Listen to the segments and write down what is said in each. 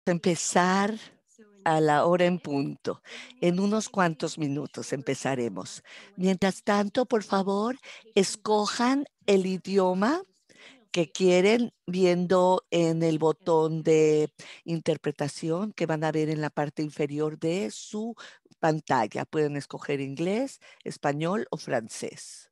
Empezar a la hora en punto. En unos cuantos minutos empezaremos. Mientras tanto, por favor, escojan el idioma que quieren viendo en el botón de interpretación que van a ver en la parte inferior de su pantalla. Pueden escoger inglés, español o francés.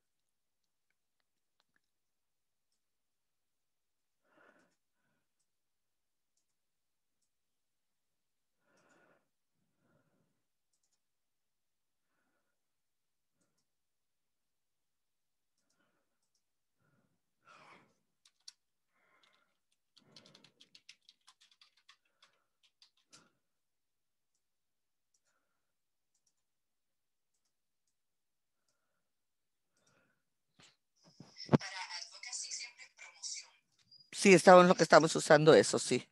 Sí, estamos lo que estamos usando eso, sí.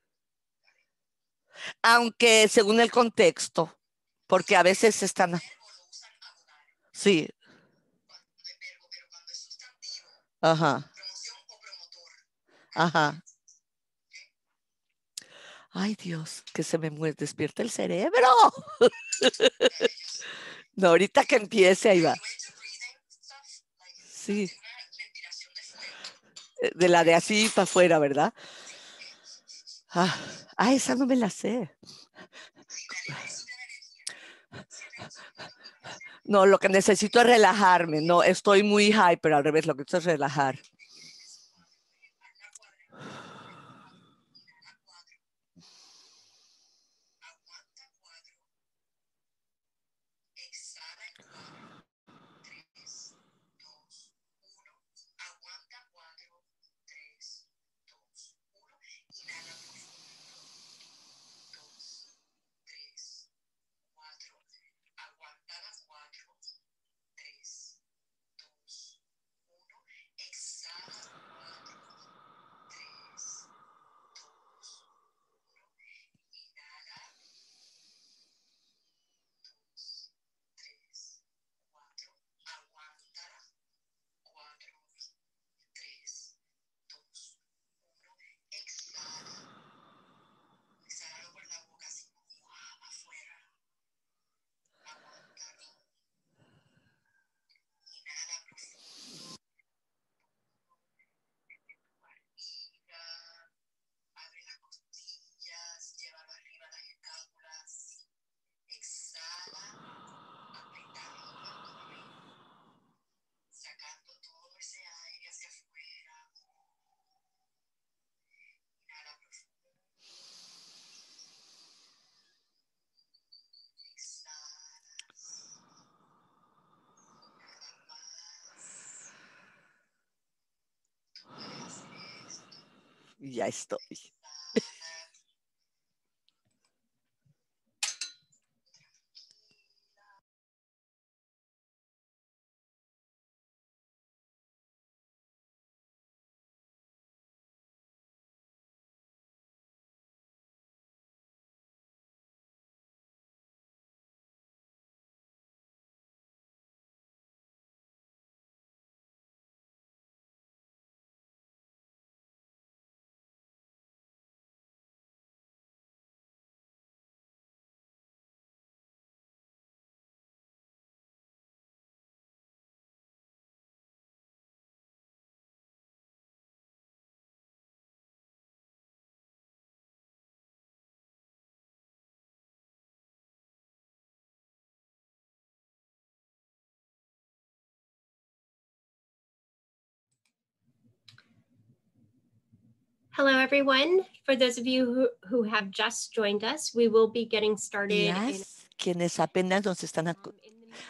Aunque según el contexto, porque a veces están, sí, ajá, ajá. Ay, Dios, que se me despierta el cerebro. No, ahorita que empiece, ahí va. Sí, de la de así para afuera, ¿verdad? Ah, esa no me la sé. No, lo que necesito es relajarme. No, estoy muy high, pero al revés, lo que necesito es relajar. Ya estoy. Hello, everyone. For those of you who have just joined us, we will be getting started in Quienes apenas nos están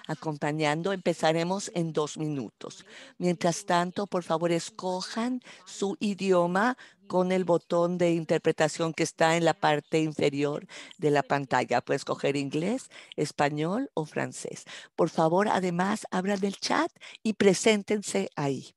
acompañando, empezaremos en 2 minutos. Mientras tanto, por favor, escojan su idioma con el botón de interpretación que está en la parte inferior de la pantalla. Puede escoger inglés, español o francés. Por favor, además, abran el chat y preséntense ahí.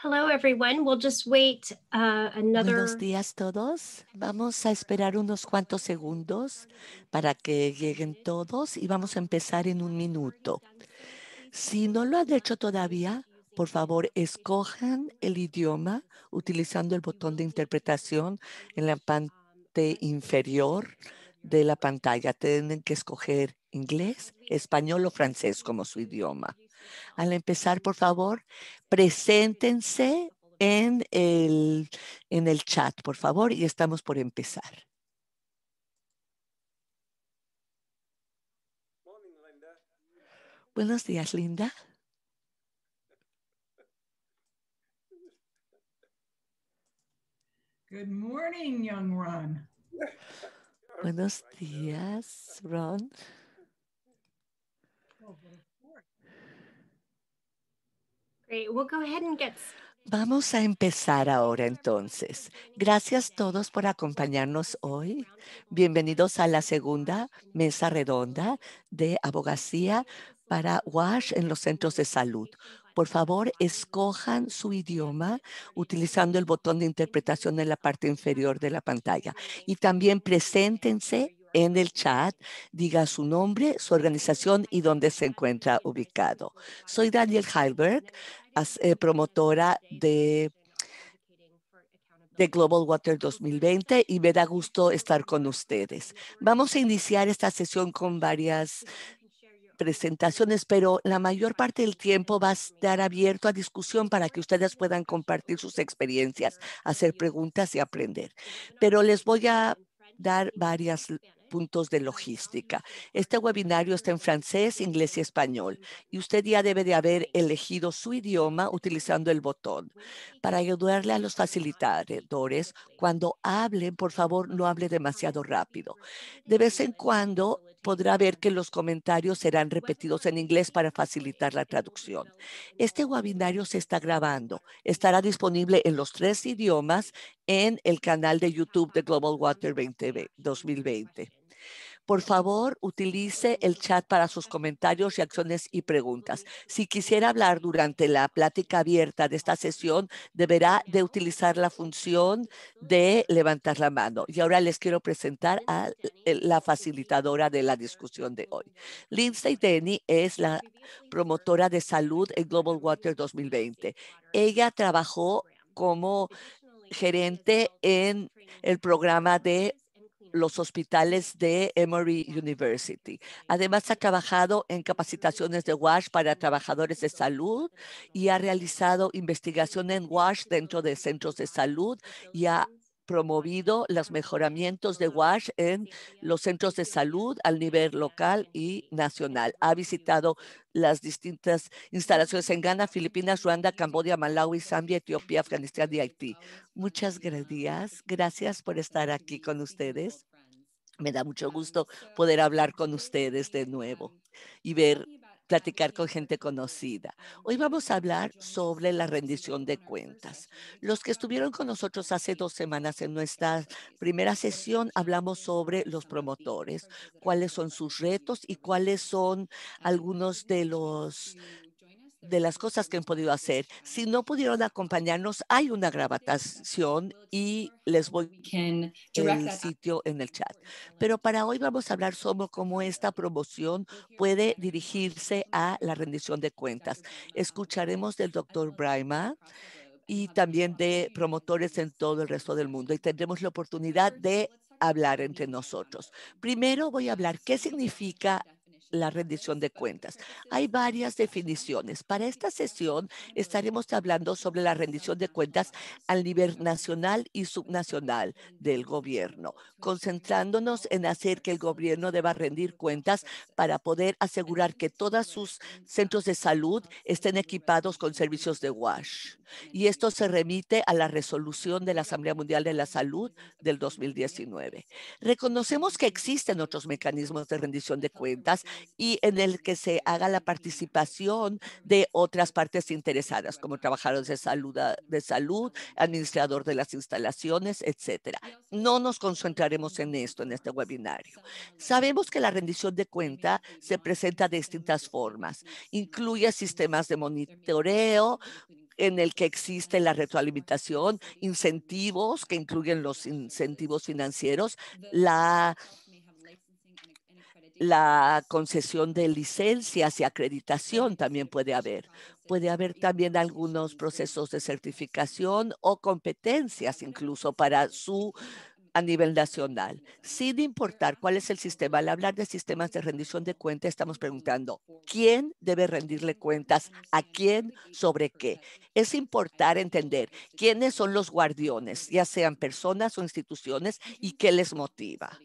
Hello, everyone. We'll just wait Buenos another. días todos. Vamos a esperar unos cuantos segundos para que lleguen todos y vamos a empezar en un minuto. Si no lo han hecho todavía, por favor, escojan el idioma utilizando el botón de interpretación en la parte inferior de la pantalla. Tienen que escoger inglés, español o francés como su idioma. Al empezar, por favor, preséntense en el chat, por favor, y estamos por empezar. Buenos días, Linda. Good morning, young Ron. Buenos días, Ron. Great. We'll go ahead and get. Vamos a empezar ahora entonces. Gracias todos por acompañarnos hoy. Bienvenidos a la segunda mesa redonda de abogacía para WASH en los centros de salud. Por favor, escojan su idioma utilizando el botón de interpretación en la parte inferior de la pantalla. Y también preséntense en el chat, diga su nombre, su organización y dónde se encuentra ubicado. Soy Daniel Heilberg, promotora de Global Water 2020 y me da gusto estar con ustedes. Vamos a iniciar esta sesión con varias presentaciones, pero la mayor parte del tiempo va a estar abierto a discusión para que ustedes puedan compartir sus experiencias, hacer preguntas y aprender. Pero les voy a dar varios puntos de logística. Este webinario está en francés, inglés y español, y usted ya debe de haber elegido su idioma utilizando el botón. Para ayudarle a los facilitadores, cuando hablen, por favor, no hable demasiado rápido. De vez en cuando podrá ver que los comentarios serán repetidos en inglés para facilitar la traducción. Este webinario se está grabando. Estará disponible en los 3 idiomas en el canal de YouTube de Global Water 2020. Por favor, utilice el chat para sus comentarios, reacciones y preguntas. Si quisiera hablar durante la plática abierta de esta sesión, deberá de utilizar la función de levantar la mano. Y ahora les quiero presentar a la facilitadora de la discusión de hoy. Lindsay Denny es la promotora de salud en Global Water 2020. Ella trabajó como gerente en el programa de los hospitales de Emory University. Además, ha trabajado en capacitaciones de WASH para trabajadores de salud y ha realizado investigación en WASH dentro de centros de salud y ha promovido los mejoramientos de WASH en los centros de salud al nivel local y nacional. Ha visitado las distintas instalaciones en Ghana, Filipinas, Ruanda, Camboya, Malawi, Zambia, Etiopía, Afganistán y Haití. Muchas gracias. Gracias por estar aquí con ustedes. Me da mucho gusto poder hablar con ustedes de nuevo y platicar con gente conocida. Hoy vamos a hablar sobre la rendición de cuentas. Los que estuvieron con nosotros hace 2 semanas en nuestra primera sesión, hablamos sobre los promotores, cuáles son sus retos y cuáles son algunos de las cosas que han podido hacer. Si no pudieron acompañarnos, hay una grabación y les voy el sitio en el chat. Pero para hoy vamos a hablar sobre cómo esta promoción puede dirigirse a la rendición de cuentas. Escucharemos del doctor Braima y también de promotores en todo el resto del mundo y tendremos la oportunidad de hablar entre nosotros. Primero voy a hablar qué significa la rendición de cuentas. Hay varias definiciones. Para esta sesión estaremos hablando sobre la rendición de cuentas al nivel nacional y subnacional del gobierno, concentrándonos en hacer que el gobierno deba rendir cuentas para poder asegurar que todos sus centros de salud estén equipados con servicios de WASH. Y esto se remite a la resolución de la Asamblea Mundial de la Salud del 2019. Reconocemos que existen otros mecanismos de rendición de cuentas y en el que se haga la participación de otras partes interesadas, como trabajadores de salud, administrador de las instalaciones, etcétera. No nos concentraremos en esto en este webinario. Sabemos que la rendición de cuenta se presenta de distintas formas. Incluye sistemas de monitoreo, en el que existe la retroalimentación, incentivos que incluyen los incentivos financieros, la concesión de licencias y acreditación también puede haber. Puede haber también algunos procesos de certificación o competencias incluso para su a nivel nacional, sin importar cuál es el sistema. Al hablar de sistemas de rendición de cuentas, estamos preguntando, ¿quién debe rendirle cuentas a quién sobre qué? Es importante entender quiénes son los guardianes, ya sean personas o instituciones, y qué les motiva.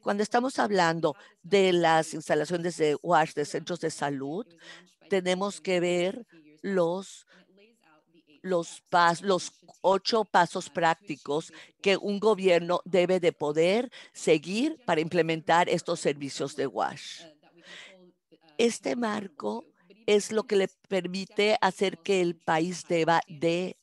Cuando estamos hablando de las instalaciones de WASH, de centros de salud, tenemos que ver los 8 pasos prácticos que un gobierno debe de poder seguir para implementar estos servicios de WASH. Este marco es lo que le permite hacer que el país deba de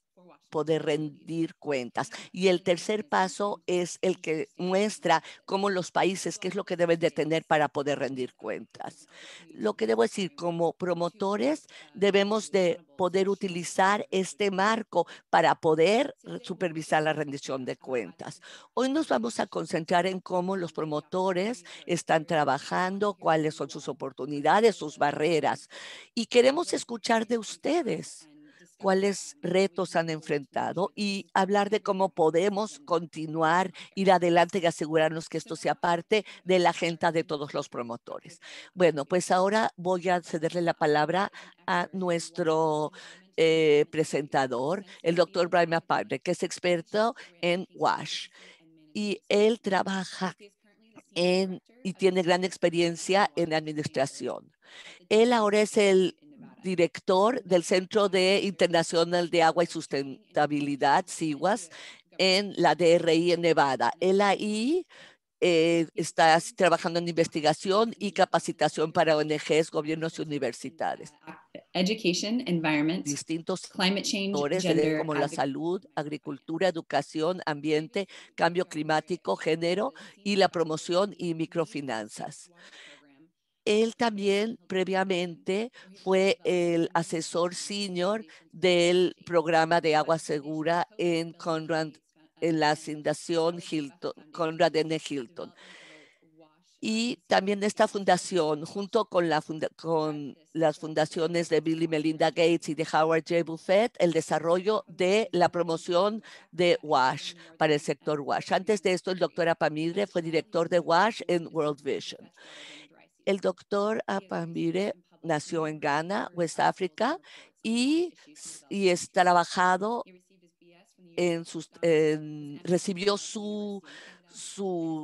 poder rendir cuentas. Y el tercer paso es el que muestra cómo los países, qué es lo que deben de tener para poder rendir cuentas. Lo que debo decir, como promotores, debemos de poder utilizar este marco para poder supervisar la rendición de cuentas. Hoy nos vamos a concentrar en cómo los promotores están trabajando, cuáles son sus oportunidades, sus barreras. Y queremos escuchar de ustedes cuáles retos han enfrentado y hablar de cómo podemos continuar, ir adelante y asegurarnos que esto sea parte de la agenda de todos los promotores. Bueno, pues ahora voy a cederle la palabra a nuestro presentador, el doctor Brian McPartney, que es experto en WASH. Y él trabaja y tiene gran experiencia en administración. Él ahora es el director del Centro Internacional de Agua y Sustentabilidad, CIWAS, en la DRI en Nevada. Él ahí está trabajando en investigación y capacitación para ONGs, gobiernos y universidades. Education, environment, distintos climate change, sectores gender, como la salud, agricultura, educación, ambiente, cambio climático, género y la promoción y microfinanzas. Él también previamente fue el asesor senior del programa de agua segura en Conrad, en la Fundación Hilton, Conrad N. Hilton. Y también esta fundación, junto con las fundaciones de Bill y Melinda Gates y de Howard J. Buffett, el desarrollo de la promoción de WASH para el sector WASH. Antes de esto, el doctor Apamire fue director de WASH en World Vision. El doctor Apamire nació en Ghana, West África, y es trabajado recibió su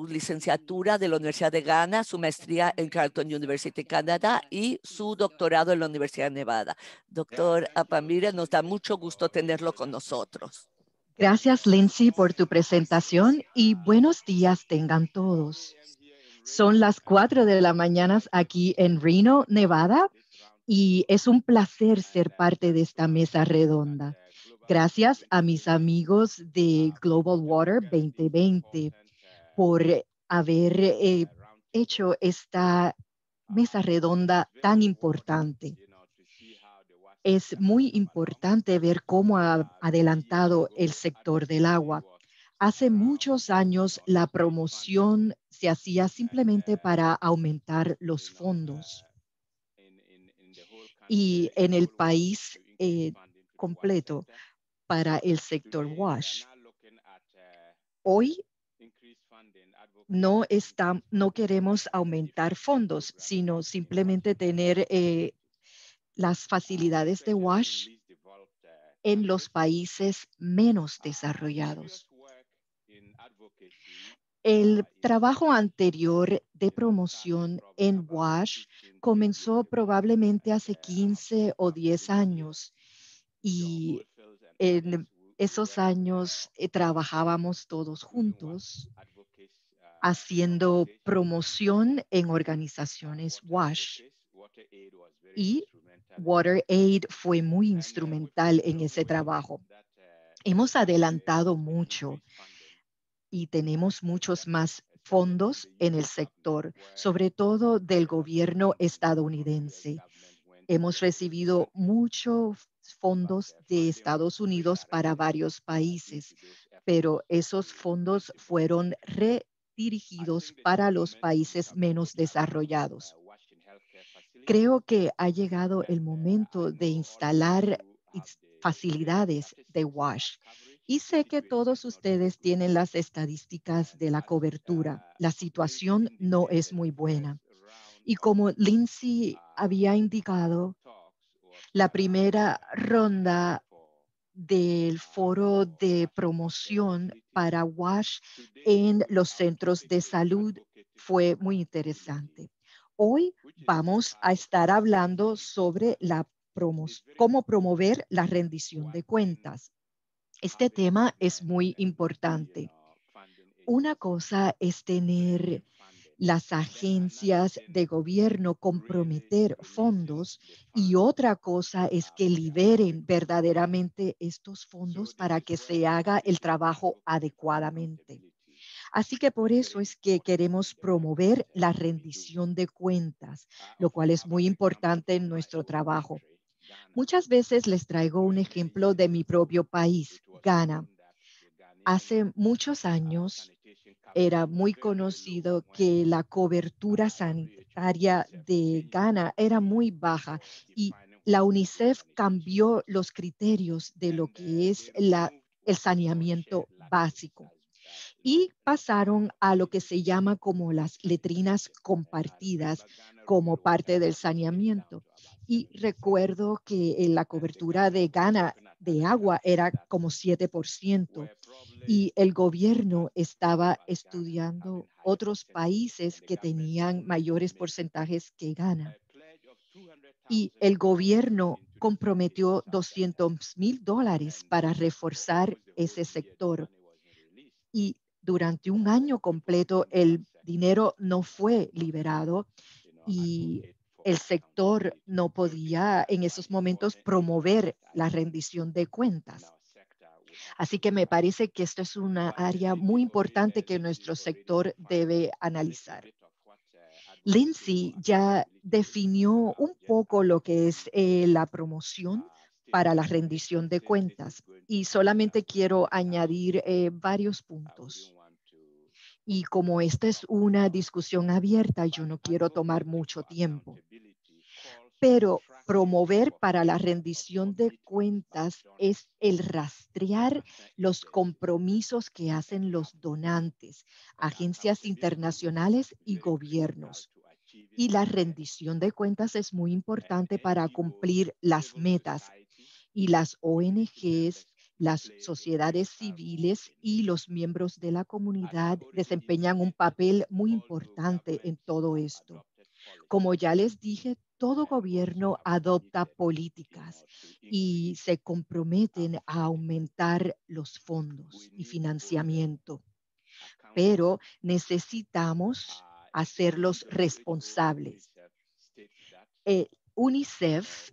licenciatura de la Universidad de Ghana, su maestría en Carleton University, Canadá, y su doctorado en la Universidad de Nevada. Doctor Apamire, nos da mucho gusto tenerlo con nosotros. Gracias, Lindsay, por tu presentación y buenos días tengan todos. Son las 4 de la mañana aquí en Reno, Nevada, y es un placer ser parte de esta mesa redonda. Gracias a mis amigos de Global Water 2020 por haber hecho esta mesa redonda tan importante. Es muy importante ver cómo ha adelantado el sector del agua. Hace muchos años la promoción se hacía simplemente para aumentar los fondos. Y en el país completo para el sector WASH. Hoy no queremos aumentar fondos, sino simplemente tener las facilidades de WASH en los países menos desarrollados. El trabajo anterior de promoción en WASH comenzó probablemente hace 15 o 10 años y en esos años trabajábamos todos juntos haciendo promoción en organizaciones WASH y WaterAid fue muy instrumental en ese trabajo. Hemos adelantado mucho y tenemos muchos más fondos en el sector, sobre todo del gobierno estadounidense. Hemos recibido mucho fondos de Estados Unidos para varios países, pero esos fondos fueron redirigidos para los países menos desarrollados. Creo que ha llegado el momento de instalar facilidades de WASH. Y sé que todos ustedes tienen las estadísticas de la cobertura. La situación no es muy buena. Y como Lindsay había indicado, la primera ronda del foro de promoción para WASH en los centros de salud fue muy interesante. Hoy vamos a estar hablando sobre cómo promover la rendición de cuentas. Este tema es muy importante. Una cosa es tener las agencias de gobierno comprometer fondos y otra cosa es que liberen verdaderamente estos fondos para que se haga el trabajo adecuadamente. Así que por eso es que queremos promover la rendición de cuentas, lo cual es muy importante en nuestro trabajo. Muchas veces les traigo un ejemplo de mi propio país, Ghana. Hace muchos años era muy conocido que la cobertura sanitaria de Ghana era muy baja y la UNICEF cambió los criterios de lo que es el saneamiento básico y pasaron a lo que se llama como las letrinas compartidas como parte del saneamiento. Y recuerdo que la cobertura de Ghana de agua era como 7% y el gobierno estaba estudiando otros países que tenían mayores porcentajes que Ghana. Y el gobierno comprometió $200,000 para reforzar ese sector. Y durante un año completo el dinero no fue liberado y el sector no podía en esos momentos promover la rendición de cuentas. Así que me parece que esto es una área muy importante que nuestro sector debe analizar. Lindsay ya definió un poco lo que es la promoción para la rendición de cuentas y solamente quiero añadir varios puntos. Y como esta es una discusión abierta, yo no quiero tomar mucho tiempo. Pero promover para la rendición de cuentas es el rastrear los compromisos que hacen los donantes, agencias internacionales y gobiernos. Y la rendición de cuentas es muy importante para cumplir las metas. Y las ONGs, las sociedades civiles y los miembros de la comunidad desempeñan un papel muy importante en todo esto. Como ya les dije, todo gobierno adopta políticas y se comprometen a aumentar los fondos y financiamiento, pero necesitamos hacerlos responsables. UNICEF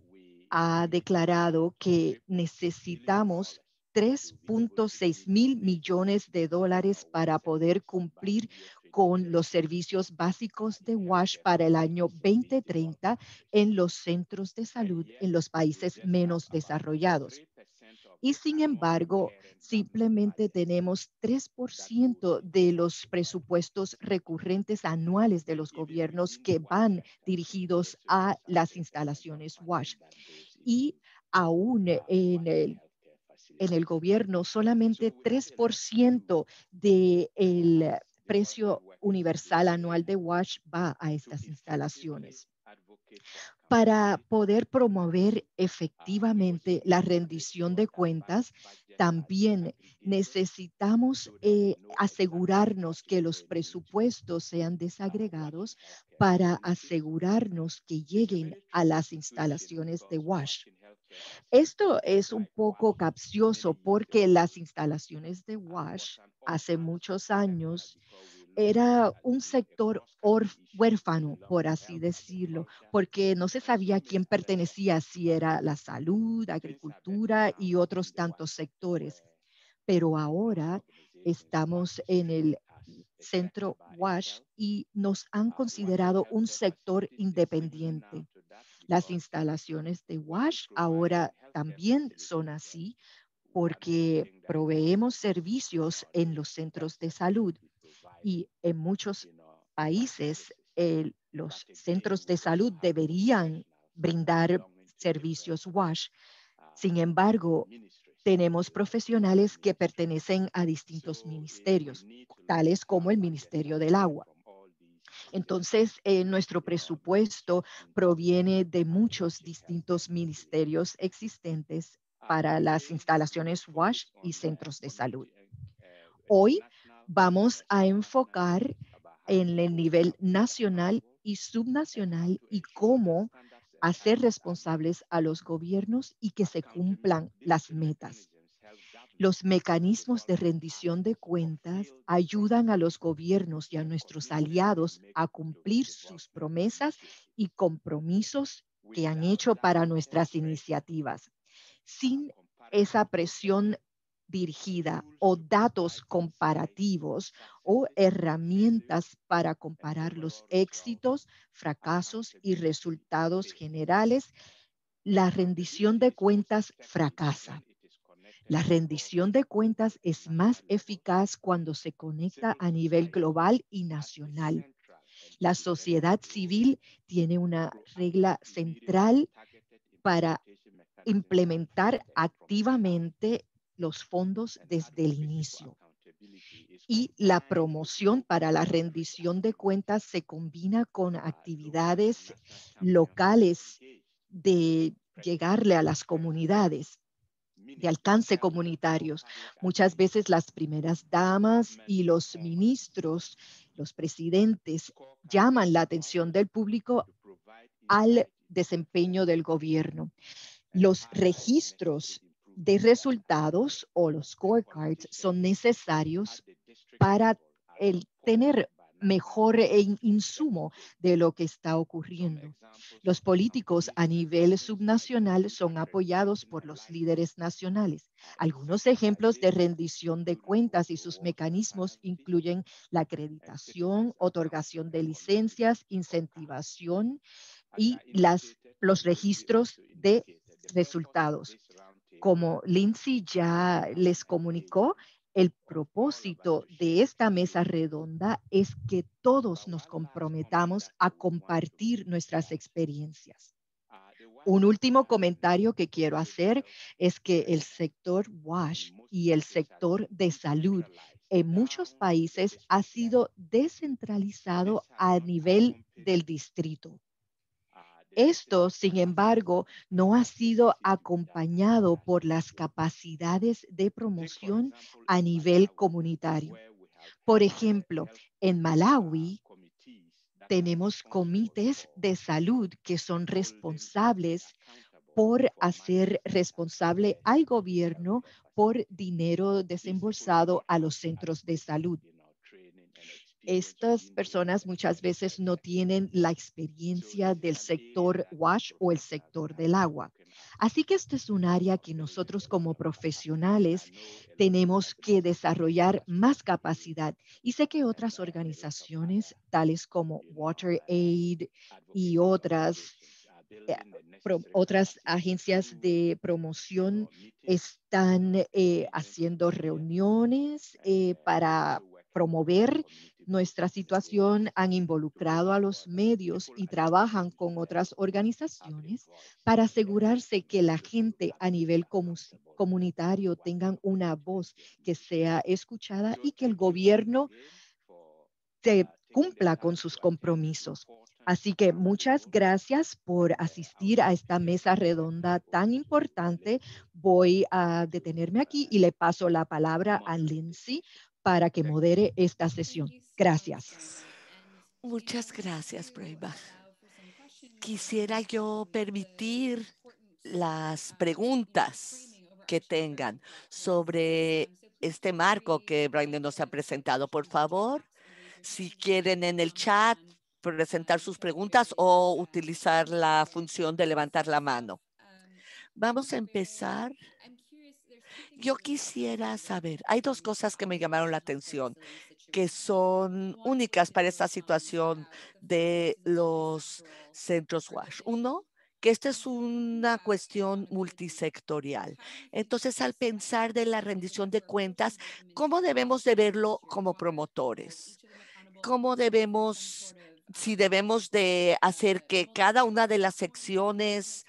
ha declarado que necesitamos 3.6 mil millones de dólares para poder cumplir con los servicios básicos de WASH para el año 2030 en los centros de salud en los países menos desarrollados. Y sin embargo, simplemente tenemos 3% de los presupuestos recurrentes anuales de los gobiernos que van dirigidos a las instalaciones WASH. Y aún en el gobierno, solamente 3% del precio universal anual de WASH va a estas instalaciones. Para poder promover efectivamente la rendición de cuentas, también necesitamos asegurarnos que los presupuestos sean desagregados para asegurarnos que lleguen a las instalaciones de WASH. Esto es un poco capcioso porque las instalaciones de WASH hace muchos años era un sector huérfano, por así decirlo, porque no se sabía a quién pertenecía, si era la salud, agricultura y otros tantos sectores. Pero ahora estamos en el centro WASH y nos han considerado un sector independiente. Las instalaciones de WASH ahora también son así porque proveemos servicios en los centros de salud y en muchos países los centros de salud deberían brindar servicios WASH. Sin embargo, tenemos profesionales que pertenecen a distintos ministerios, tales como el Ministerio del Agua. Entonces, nuestro presupuesto proviene de muchos distintos ministerios existentes para las instalaciones WASH y centros de salud. Hoy vamos a enfocar en el nivel nacional y subnacional y cómo hacer responsables a los gobiernos y que se cumplan las metas. Los mecanismos de rendición de cuentas ayudan a los gobiernos y a nuestros aliados a cumplir sus promesas y compromisos que han hecho para nuestras iniciativas. Sin esa presión dirigida o datos comparativos o herramientas para comparar los éxitos, fracasos y resultados generales, la rendición de cuentas fracasa. La rendición de cuentas es más eficaz cuando se conecta a nivel global y nacional. La sociedad civil tiene una regla central para implementar activamente los fondos desde el inicio. Y la promoción para la rendición de cuentas se combina con actividades locales de llegarle a las comunidades, de alcance comunitarios. Muchas veces las primeras damas y los ministros, los presidentes, llaman la atención del público al desempeño del gobierno. Los registros de resultados o los scorecards son necesarios para tener mejor insumo de lo que está ocurriendo. Los políticos a nivel subnacional son apoyados por los líderes nacionales. Algunos ejemplos de rendición de cuentas y sus mecanismos incluyen la acreditación, otorgación de licencias, incentivación y los registros de resultados. Como Lindsay ya les comunicó, el propósito de esta mesa redonda es que todos nos comprometamos a compartir nuestras experiencias. Un último comentario que quiero hacer es que el sector WASH y el sector de salud en muchos países ha sido descentralizado a nivel del distrito. Esto, sin embargo, no ha sido acompañado por las capacidades de promoción a nivel comunitario. Por ejemplo, en Malawi tenemos comités de salud que son responsables por hacer responsable al gobierno por dinero desembolsado a los centros de salud. Estas personas muchas veces no tienen la experiencia del sector WASH o el sector del agua. Así que este es un área que nosotros como profesionales tenemos que desarrollar más capacidad. Y sé que otras organizaciones, tales como WaterAid y otras agencias de promoción, están haciendo reuniones para promover nuestra situación, han involucrado a los medios y trabajan con otras organizaciones para asegurarse que la gente a nivel comunitario tengan una voz que sea escuchada y que el gobierno se cumpla con sus compromisos. Así que muchas gracias por asistir a esta mesa redonda tan importante. Voy a detenerme aquí y le paso la palabra a Lindsay para que modere esta sesión. Gracias. Muchas gracias, Breva. Quisiera yo permitir las preguntas que tengan sobre este marco que Brandon nos ha presentado. Por favor, si quieren en el chat presentar sus preguntas o utilizar la función de levantar la mano. Vamos a empezar. Yo quisiera saber, hay dos cosas que me llamaron la atención, que son únicas para esta situación de los centros WASH. Uno, que esta es una cuestión multisectorial. Entonces, al pensar de la rendición de cuentas, ¿cómo debemos de verlo como promotores? ¿Cómo debemos, si debemos de hacer que cada una de las secciones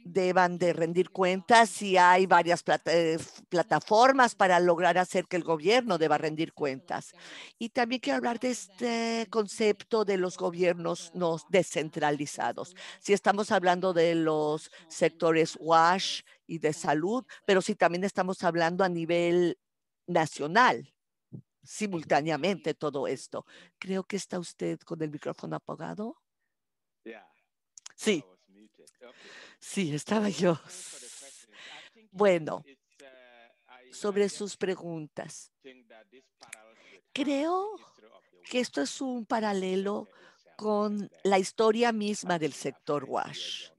deban de rendir cuentas, si hay varias plataformas para lograr hacer que el gobierno deba rendir cuentas? Y también quiero hablar de este concepto de los gobiernos no descentralizados. Si estamos hablando de los sectores WASH y de salud, pero si también estamos hablando a nivel nacional, simultáneamente todo esto. Creo que está usted con el micrófono apagado. Sí. Sí, estaba yo. Bueno, sobre sus preguntas. Creo que esto es un paralelo con la historia misma del sector WASH.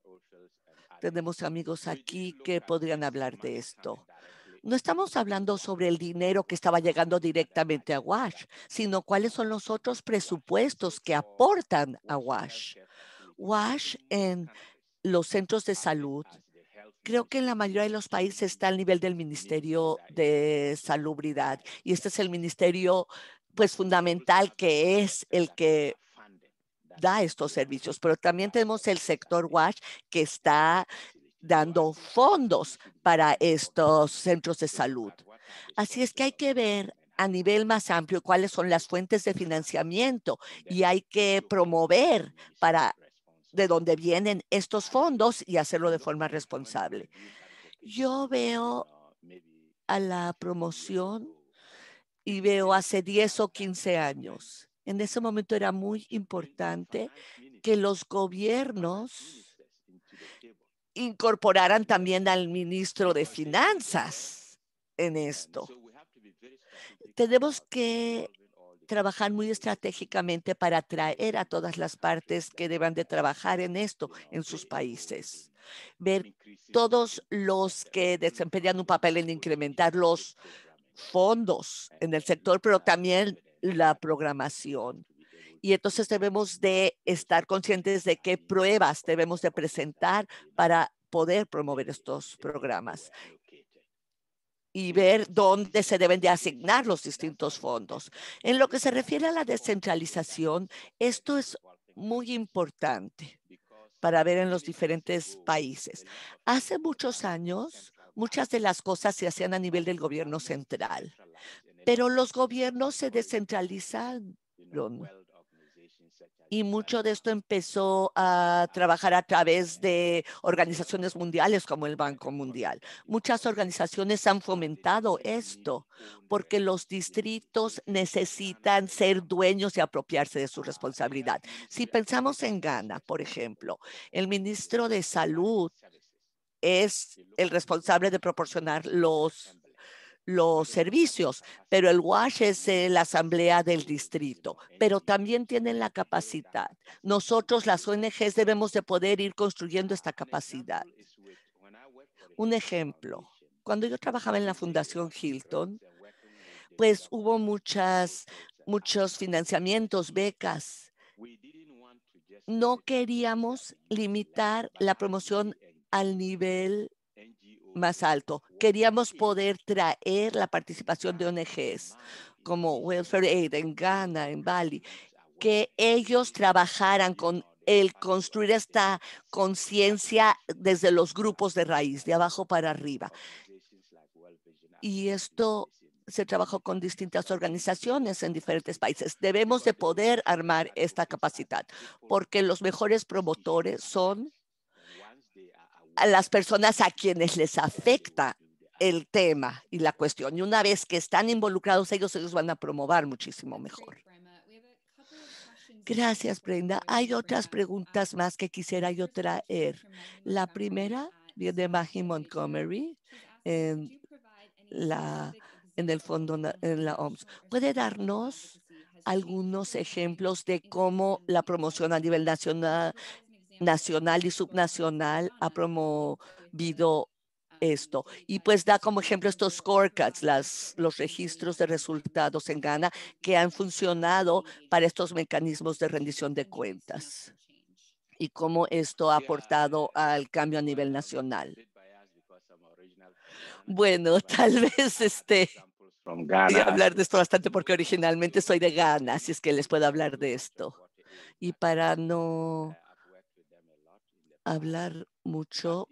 Tenemos amigos aquí que podrían hablar de esto. No estamos hablando sobre el dinero que estaba llegando directamente a WASH, sino cuáles son los otros presupuestos que aportan a WASH. WASH en los centros de salud, creo que en la mayoría de los países está al nivel del Ministerio de Salubridad, y este es el ministerio pues fundamental, que es el que da estos servicios, pero también tenemos el sector WASH que está dando fondos para estos centros de salud. Así es que hay que ver a nivel más amplio cuáles son las fuentes de financiamiento, y hay que promover para de dónde vienen estos fondos y hacerlo de forma responsable. Yo veo a la promoción y veo hace 10 o 15 años. En ese momento era muy importante que los gobiernos incorporaran también al ministro de Finanzas en esto. Tenemos que trabajar muy estratégicamente para atraer a todas las partes que deban de trabajar en esto en sus países. Ver todos los que desempeñan un papel en incrementar los fondos en el sector, pero también la programación. Y entonces debemos de estar conscientes de qué pruebas debemos de presentar para poder promover estos programas y ver dónde se deben de asignar los distintos fondos. En lo que se refiere a la descentralización, esto es muy importante para ver en los diferentes países. Hace muchos años, muchas de las cosas se hacían a nivel del gobierno central, pero los gobiernos se descentralizaron. Y mucho de esto empezó a trabajar a través de organizaciones mundiales como el Banco Mundial. Muchas organizaciones han fomentado esto porque los distritos necesitan ser dueños y apropiarse de su responsabilidad. Si pensamos en Ghana, por ejemplo, el ministro de Salud es el responsable de proporcionar los servicios, pero el WASH es la asamblea del distrito, pero también tienen la capacidad. Nosotros, las ONGs, debemos de poder ir construyendo esta capacidad. Un ejemplo, cuando yo trabajaba en la Fundación Hilton, pues hubo muchos financiamientos, becas. No queríamos limitar la promoción al nivel más alto. Queríamos poder traer la participación de ONGs como Welfare Aid en Ghana, en Bali, que ellos trabajaran con el construir esta conciencia desde los grupos de raíz, de abajo para arriba. Y esto se trabajó con distintas organizaciones en diferentes países. Debemos de poder armar esta capacidad, porque los mejores promotores son a las personas a quienes les afecta el tema y la cuestión. Y una vez que están involucrados ellos van a promover muchísimo mejor. Gracias, Brenda. Hay otras preguntas más que quisiera yo traer. La primera viene de Maggie Montgomery en el fondo, en la OMS. ¿Puede darnos algunos ejemplos de cómo la promoción a nivel nacional y subnacional ha promovido esto? Y pues da como ejemplo estos scorecards, los registros de resultados en Ghana que han funcionado para estos mecanismos de rendición de cuentas. y cómo esto ha aportado al cambio a nivel nacional. Bueno, tal vez voy a hablar de esto bastante porque originalmente soy de Ghana, así es que les puedo hablar de esto. Y para no hablar mucho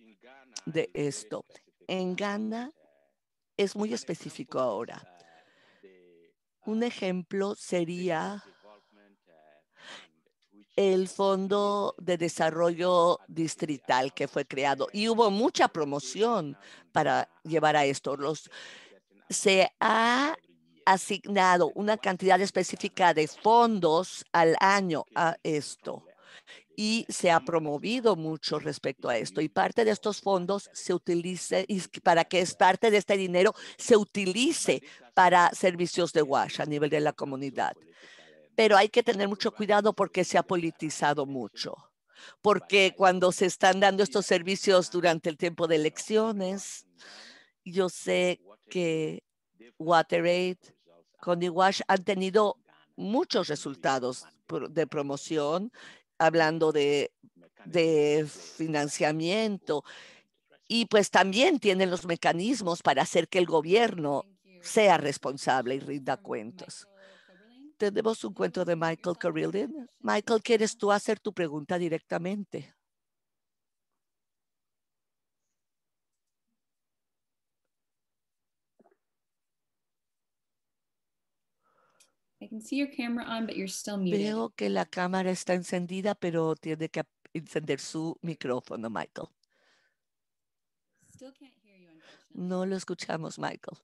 de esto, en Ghana es muy específico ahora. Un ejemplo sería el Fondo de Desarrollo Distrital que fue creado y hubo mucha promoción para llevar a esto. Se ha asignado una cantidad específica de fondos al año a esto y se ha promovido mucho respecto a esto. Y parte de estos fondos se utilice, y para que es parte de este dinero se utilice para servicios de WASH a nivel de la comunidad. Pero hay que tener mucho cuidado porque se ha politizado mucho. Porque cuando se están dando estos servicios durante el tiempo de elecciones, yo sé que WaterAid, con WASH han tenido muchos resultados de promoción, hablando de financiamiento, y pues también tienen los mecanismos para hacer que el gobierno sea responsable y rinda cuentas. Tenemos un cuento de Michael Carrillion. Michael, ¿quieres tú hacer tu pregunta directamente? Veo que la cámara está encendida, pero tiene que encender su micrófono, Michael. No lo escuchamos, Michael.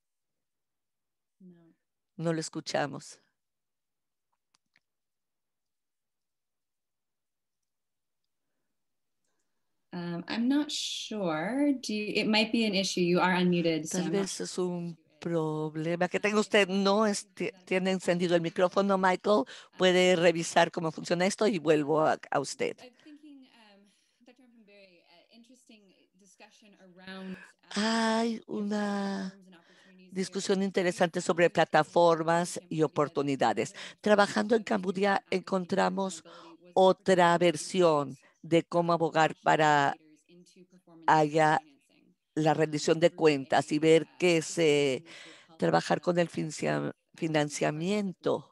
No lo escuchamos. I'm not sure. It might be an issue. You are unmuted. Tal vez es un problema que tenga usted. No tiene encendido el micrófono, Michael. Puede revisar cómo funciona esto y vuelvo a usted. Hay una discusión interesante sobre plataformas y oportunidades. Trabajando en Camboya encontramos otra versión de cómo abogar para haya la rendición de cuentas y ver que trabajar con el financiamiento,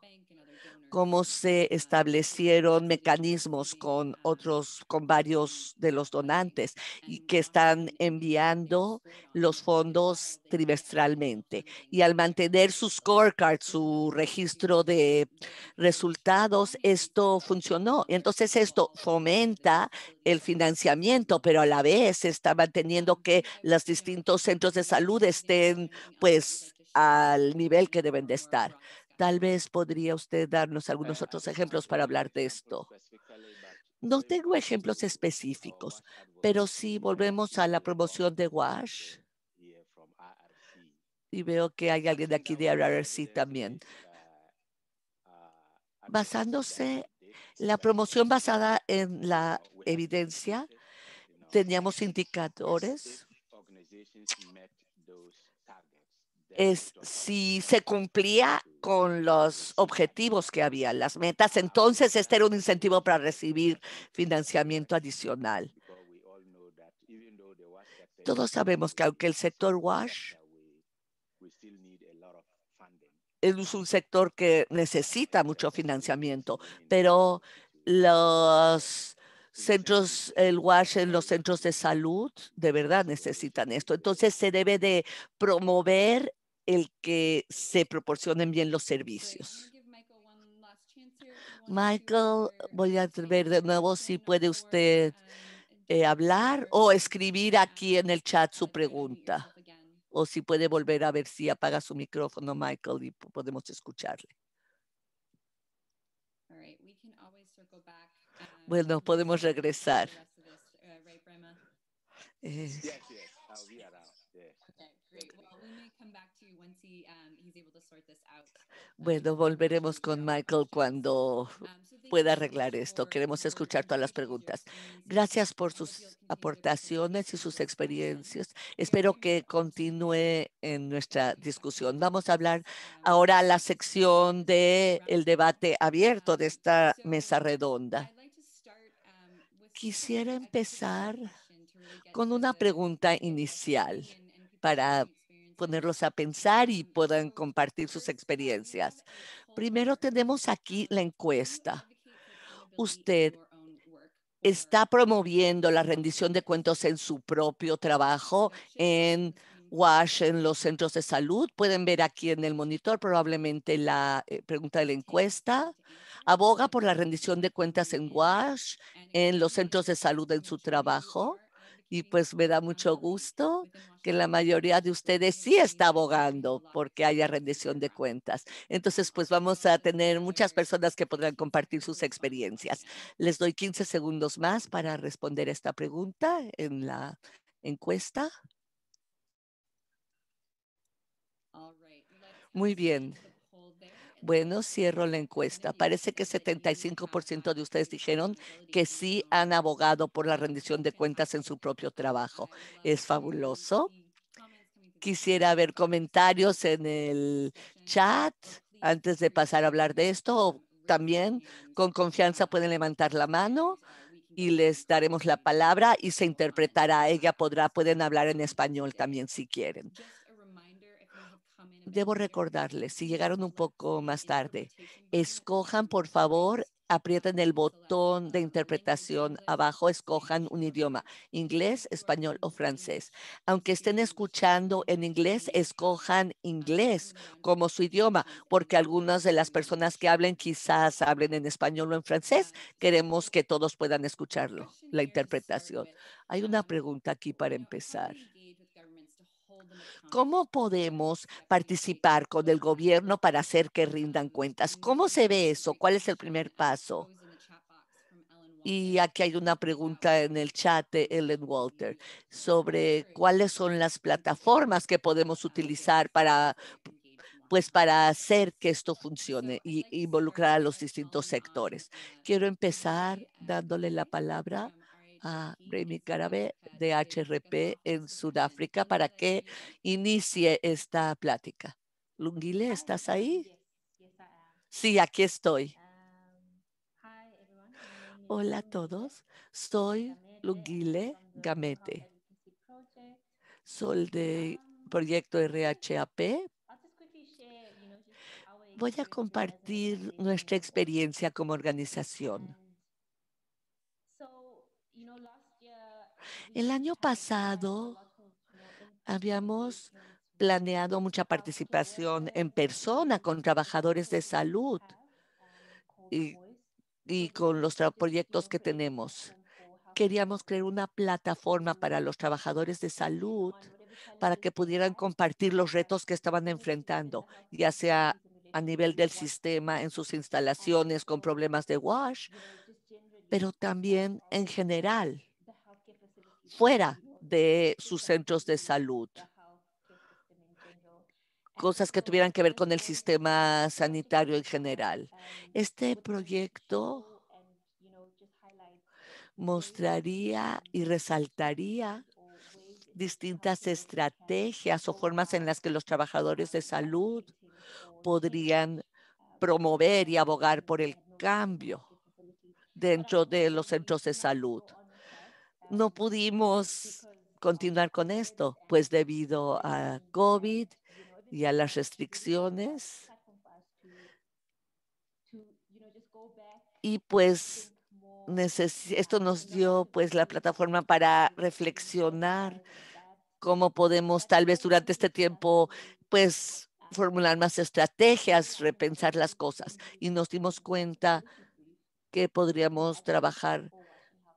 cómo se establecieron mecanismos con varios de los donantes y que están enviando los fondos trimestralmente. Y al mantener su scorecard, su registro de resultados, esto funcionó. Entonces esto fomenta el financiamiento, pero a la vez está manteniendo que los distintos centros de salud estén pues al nivel que deben de estar. Tal vez podría usted darnos algunos otros ejemplos para hablar de esto. No tengo ejemplos específicos, pero si volvemos a la promoción de WASH, y veo que hay alguien de aquí de RRC también. Basándose, la promoción basada en la evidencia, teníamos indicadores. Es si se cumplía con los objetivos que había, las metas, entonces este era un incentivo para recibir financiamiento adicional. Todos sabemos que aunque el sector WASH es un sector que necesita mucho financiamiento, pero los centros, el WASH en los centros de salud de verdad necesitan esto. Entonces se debe de promover el que se proporcionen bien los servicios. Michael, voy a ver de nuevo si puede usted hablar o escribir aquí en el chat su pregunta. O si puede volver a ver si apaga su micrófono, Michael, y podemos escucharle. Bueno, podemos regresar. Bueno, volveremos con Michael cuando pueda arreglar esto. Queremos escuchar todas las preguntas. Gracias por sus aportaciones y sus experiencias. Espero que continúe en nuestra discusión. Vamos a hablar ahora a la sección del debate abierto de esta mesa redonda. Quisiera empezar con una pregunta inicial para ponerlos a pensar y puedan compartir sus experiencias. Primero tenemos aquí la encuesta. ¿Usted está promoviendo la rendición de cuentas en su propio trabajo, en WASH, en los centros de salud? Pueden ver aquí en el monitor probablemente la pregunta de la encuesta. ¿Aboga por la rendición de cuentas en WASH, en los centros de salud en su trabajo? Y pues me da mucho gusto que la mayoría de ustedes sí está abogando porque haya rendición de cuentas. Entonces, pues vamos a tener muchas personas que podrán compartir sus experiencias. Les doy 15 segundos más para responder esta pregunta en la encuesta. Muy bien. Bueno, cierro la encuesta. Parece que 75% de ustedes dijeron que sí han abogado por la rendición de cuentas en su propio trabajo. Es fabuloso. Quisiera ver comentarios en el chat antes de pasar a hablar de esto. O también con confianza pueden levantar la mano y les daremos la palabra y se interpretará. Pueden hablar en español también si quieren. Debo recordarles, si llegaron un poco más tarde, escojan, por favor, aprieten el botón de interpretación abajo, escojan un idioma, inglés, español o francés. Aunque estén escuchando en inglés, escojan inglés como su idioma, porque algunas de las personas que hablen quizás hablen en español o en francés. Queremos que todos puedan escucharlo, la interpretación. Hay una pregunta aquí para empezar. ¿Cómo podemos participar con el gobierno para hacer que rindan cuentas? ¿Cómo se ve eso? ¿Cuál es el primer paso? Y aquí hay una pregunta en el chat de Ellen Walter sobre cuáles son las plataformas que podemos utilizar para hacer que esto funcione y involucrar a los distintos sectores. Quiero empezar dándole la palabra a Remy Carabe de HRP en Sudáfrica para que inicie esta plática. Lungile, ¿estás ahí? Sí, aquí estoy. Hola a todos, soy Lungile Gamete. Soy del proyecto RHAP. Voy a compartir nuestra experiencia como organización. El año pasado habíamos planeado mucha participación en persona con trabajadores de salud y con los proyectos que tenemos. Queríamos crear una plataforma para los trabajadores de salud para que pudieran compartir los retos que estaban enfrentando, ya sea a nivel del sistema, en sus instalaciones con problemas de WASH, pero también en general, fuera de sus centros de salud. Cosas que tuvieran que ver con el sistema sanitario en general. Este proyecto mostraría y resaltaría distintas estrategias o formas en las que los trabajadores de salud podrían promover y abogar por el cambio dentro de los centros de salud. No pudimos continuar con esto, pues debido a COVID y a las restricciones. Y pues esto nos dio pues la plataforma para reflexionar cómo podemos tal vez durante este tiempo pues formular más estrategias, repensar las cosas. Y nos dimos cuenta que podríamos trabajar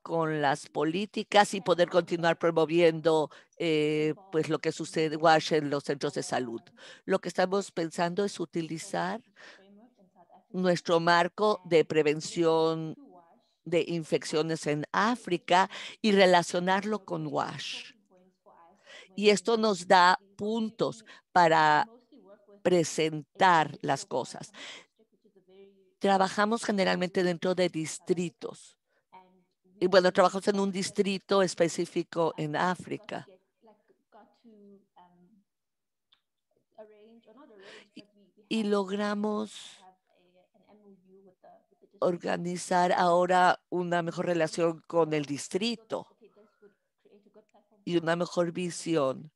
con las políticas y poder continuar promoviendo pues lo que sucede WASH en los centros de salud. Lo que estamos pensando es utilizar nuestro marco de prevención de infecciones en África y relacionarlo con WASH. Y esto nos da puntos para presentar las cosas. Trabajamos generalmente dentro de distritos. Y bueno, trabajamos en un distrito específico en África. Y logramos organizar ahora una mejor relación con el distrito y una mejor visión.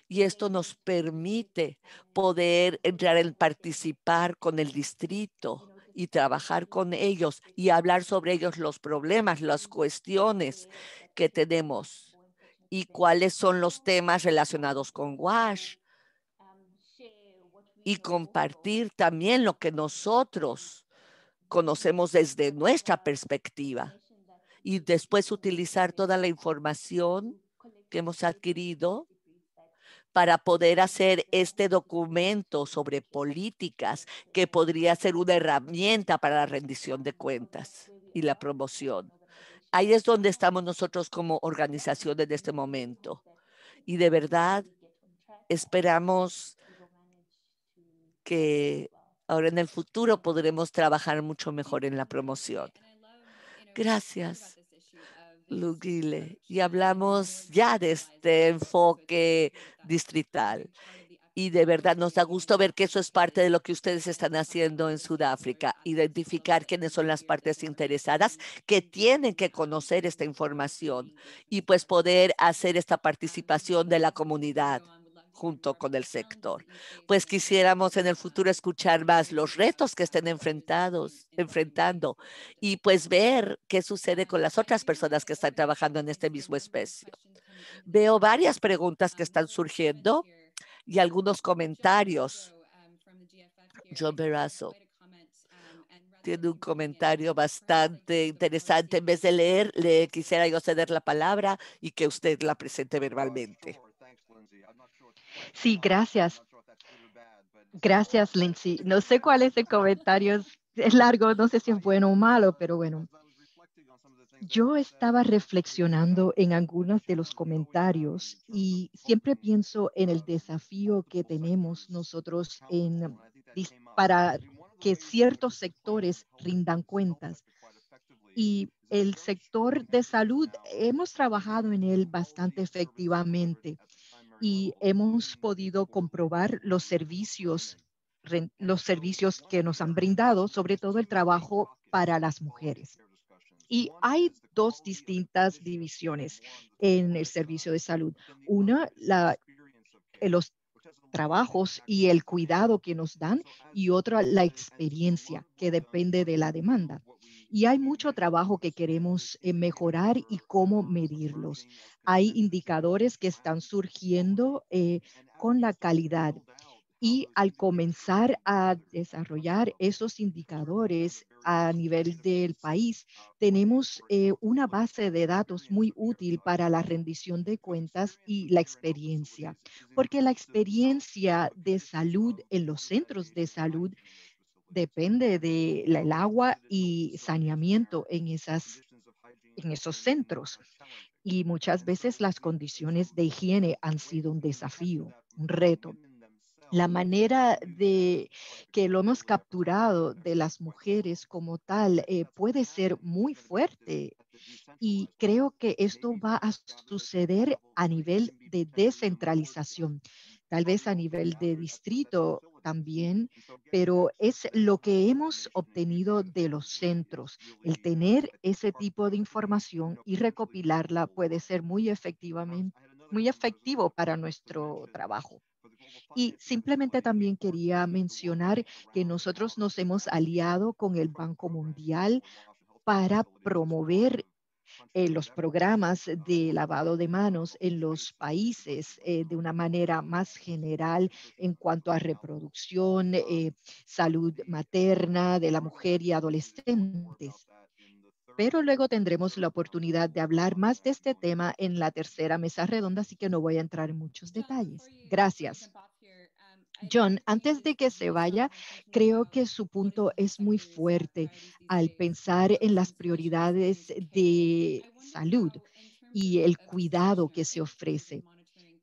Y esto nos permite poder entrar en participar con el distrito y trabajar con ellos y hablar sobre ellos los problemas, las cuestiones que tenemos y cuáles son los temas relacionados con WASH y compartir también lo que nosotros conocemos desde nuestra perspectiva y después utilizar toda la información que hemos adquirido para poder hacer este documento sobre políticas que podría ser una herramienta para la rendición de cuentas y la promoción. Ahí es donde estamos nosotros como organización en este momento. Y de verdad esperamos que ahora en el futuro podremos trabajar mucho mejor en la promoción. Gracias, Lugile. Y hablamos ya de este enfoque distrital. Y de verdad nos da gusto ver que eso es parte de lo que ustedes están haciendo en Sudáfrica, identificar quiénes son las partes interesadas que tienen que conocer esta información y pues poder hacer esta participación de la comunidad junto con el sector. Pues quisiéramos en el futuro escuchar más los retos que estén enfrentando y pues ver qué sucede con las otras personas que están trabajando en este mismo espacio. Veo varias preguntas que están surgiendo y algunos comentarios. John Berrazo tiene un comentario bastante interesante. En vez de leer, le quisiera yo ceder la palabra y que usted la presente verbalmente. Sí, gracias. Gracias, Lindsay. No sé cuál es el comentario. Es largo, no sé si es bueno o malo, pero bueno. Yo estaba reflexionando en algunos de los comentarios y siempre pienso en el desafío que tenemos nosotros para que ciertos sectores rindan cuentas. Y el sector de salud, hemos trabajado en él bastante efectivamente y hemos podido comprobar los servicios que nos han brindado, sobre todo el trabajo para las mujeres. Y hay dos distintas divisiones en el servicio de salud. Una, los trabajos y el cuidado que nos dan, y otra, la experiencia que depende de la demanda. Y hay mucho trabajo que queremos mejorar y cómo medirlos. Hay indicadores que están surgiendo con la calidad. Y al comenzar a desarrollar esos indicadores a nivel del país, tenemos una base de datos muy útil para la rendición de cuentas y la experiencia, porque la experiencia de salud en los centros de salud depende del agua y saneamiento en esos centros. Y muchas veces las condiciones de higiene han sido un desafío, un reto. La manera de que lo hemos capturado de las mujeres como tal puede ser muy fuerte, y creo que esto va a suceder a nivel de descentralización, tal vez a nivel de distrito también, pero es lo que hemos obtenido de los centros. El tener ese tipo de información y recopilarla puede ser muy efectivo para nuestro trabajo. Y simplemente también quería mencionar que nosotros nos hemos aliado con el Banco Mundial para promover los programas de lavado de manos en los países de una manera más general en cuanto a reproducción, salud materna de la mujer y adolescentes. Pero luego tendremos la oportunidad de hablar más de este tema en la tercera mesa redonda, así que no voy a entrar en muchos detalles. Gracias. John, antes de que se vaya, creo que su punto es muy fuerte al pensar en las prioridades de salud y el cuidado que se ofrece.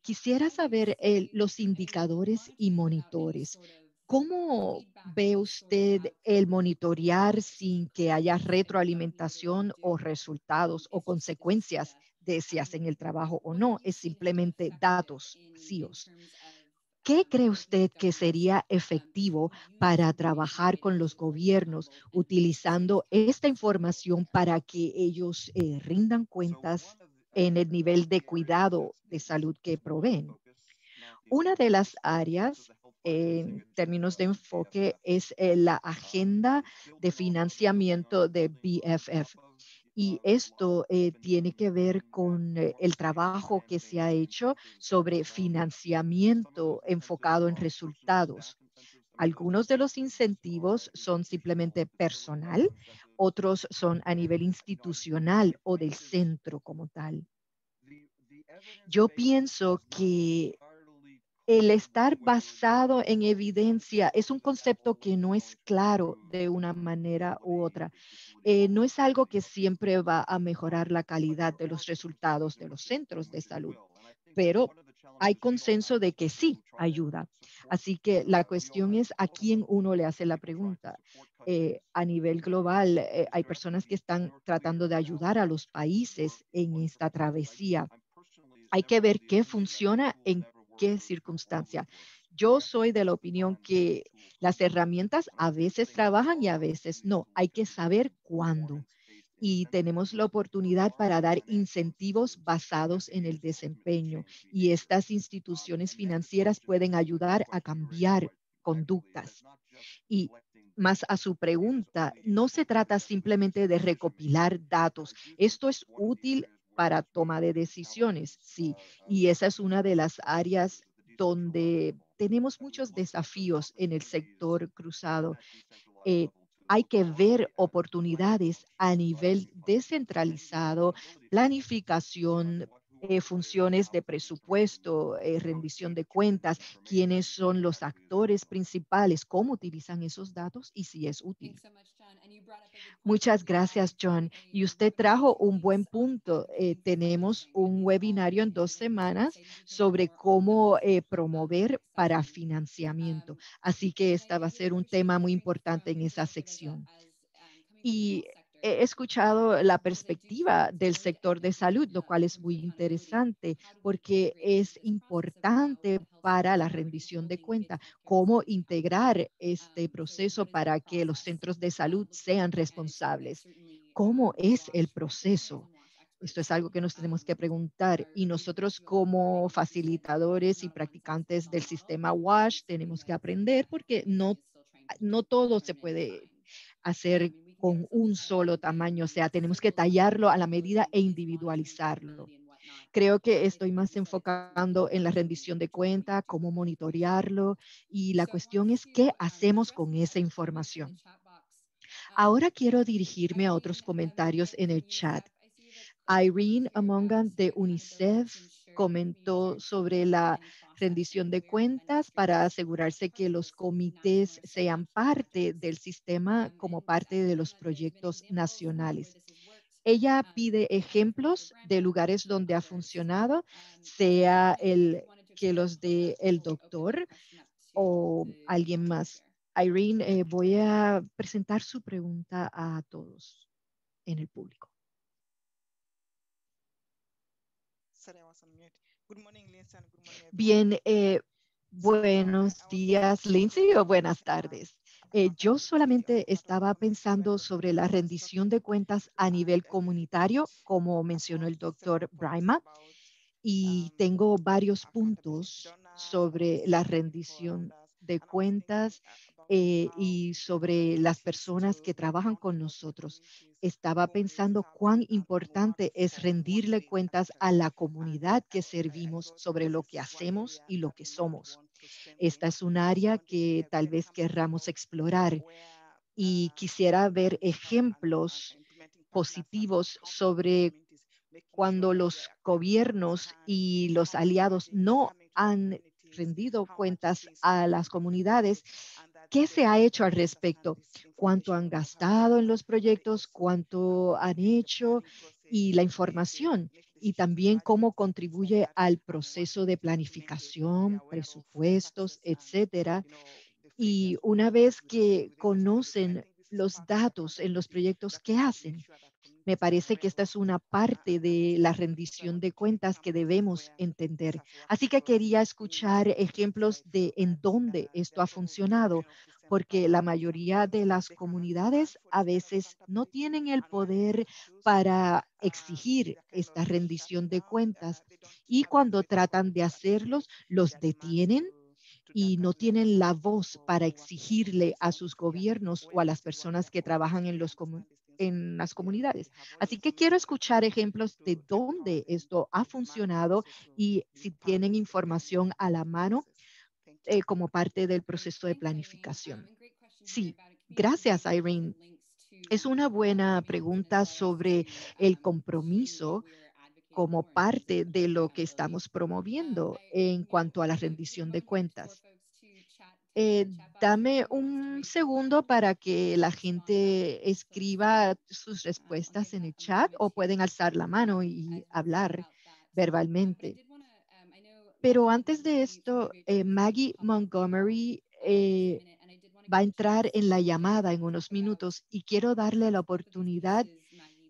Quisiera saber los indicadores y monitores. ¿Cómo ve usted el monitorear sin que haya retroalimentación o resultados o consecuencias de si hacen el trabajo o no? Es simplemente datos vacíos. ¿Qué cree usted que sería efectivo para trabajar con los gobiernos utilizando esta información para que ellos rindan cuentas en el nivel de cuidado de salud que proveen? Una de las áreas en términos de enfoque es la agenda de financiamiento de BFF. Y esto tiene que ver con el trabajo que se ha hecho sobre financiamiento enfocado en resultados. Algunos de los incentivos son simplemente personal, otros son a nivel institucional o del centro como tal. Yo pienso que el estar basado en evidencia es un concepto que no es claro de una manera u otra. No es algo que siempre va a mejorar la calidad de los resultados de los centros de salud, pero hay consenso de que sí ayuda. Así que la cuestión es a quién uno le hace la pregunta. A nivel global, hay personas que están tratando de ayudar a los países en esta travesía. Hay que ver qué funciona en qué circunstancia. Yo soy de la opinión que las herramientas a veces trabajan y a veces no. Hay que saber cuándo. Y tenemos la oportunidad para dar incentivos basados en el desempeño. Y estas instituciones financieras pueden ayudar a cambiar conductas. Y más a su pregunta, no se trata simplemente de recopilar datos. Esto es útil para toma de decisiones, sí, y esa es una de las áreas donde tenemos muchos desafíos en el sector cruzado. Eh, hay que ver oportunidades a nivel descentralizado, planificación, funciones de presupuesto, rendición de cuentas, quiénes son los actores principales, cómo utilizan esos datos y si es útil. Muchas gracias, John. Y usted trajo un buen punto. Tenemos un webinario en 2 semanas sobre cómo promover para financiamiento. Así que esta va a ser un tema muy importante en esa sección. Y he escuchado la perspectiva del sector de salud, lo cual es muy interesante porque es importante para la rendición de cuenta, cómo integrar este proceso para que los centros de salud sean responsables. ¿Cómo es el proceso? Esto es algo que nos tenemos que preguntar y nosotros como facilitadores y practicantes del sistema WASH tenemos que aprender porque no todo se puede hacer con un solo tamaño, o sea, tenemos que tallarlo a la medida e individualizarlo. Creo que estoy más enfocando en la rendición de cuenta, cómo monitorearlo y la cuestión es qué hacemos con esa información. Ahora quiero dirigirme a otros comentarios en el chat. Irene Amongan de UNICEF comentó sobre la rendición de cuentas para asegurarse que los comités sean parte del sistema como parte de los proyectos nacionales. Ella pide ejemplos de lugares donde ha funcionado, sea que los de el doctor o alguien más. Irene, voy a presentar su pregunta a todos en el público. Bien, buenos días, Lindsay, o buenas tardes. Yo solamente estaba pensando sobre la rendición de cuentas a nivel comunitario, como mencionó el doctor Braima, y tengo varios puntos sobre la rendición de cuentas y sobre las personas que trabajan con nosotros. Estaba pensando cuán importante es rendirle cuentas a la comunidad que servimos sobre lo que hacemos y lo que somos. Esta es un área que tal vez querramos explorar y quisiera ver ejemplos positivos sobre cuando los gobiernos y los aliados no han rendido cuentas a las comunidades. ¿Qué se ha hecho al respecto? ¿Cuánto han gastado en los proyectos? ¿Cuánto han hecho? Y la información. Y también cómo contribuye al proceso de planificación, presupuestos, etcétera. Y una vez que conocen los datos en los proyectos, ¿qué hacen? Me parece que esta es una parte de la rendición de cuentas que debemos entender. Así que quería escuchar ejemplos de en dónde esto ha funcionado, porque la mayoría de las comunidades a veces no tienen el poder para exigir esta rendición de cuentas y cuando tratan de hacerlos, los detienen y no tienen la voz para exigirle a sus gobiernos o a las personas que trabajan en las comunidades. Así que quiero escuchar ejemplos de dónde esto ha funcionado y si tienen información a la mano como parte del proceso de planificación. Sí, gracias, Irene. Es una buena pregunta sobre el compromiso como parte de lo que estamos promoviendo en cuanto a la rendición de cuentas. Eh, Dame un segundo para que la gente escriba sus respuestas en el chat o pueden alzar la mano y hablar verbalmente. Pero antes de esto, Maggie Montgomery va a entrar en la llamada en unos minutos y quiero darle la oportunidad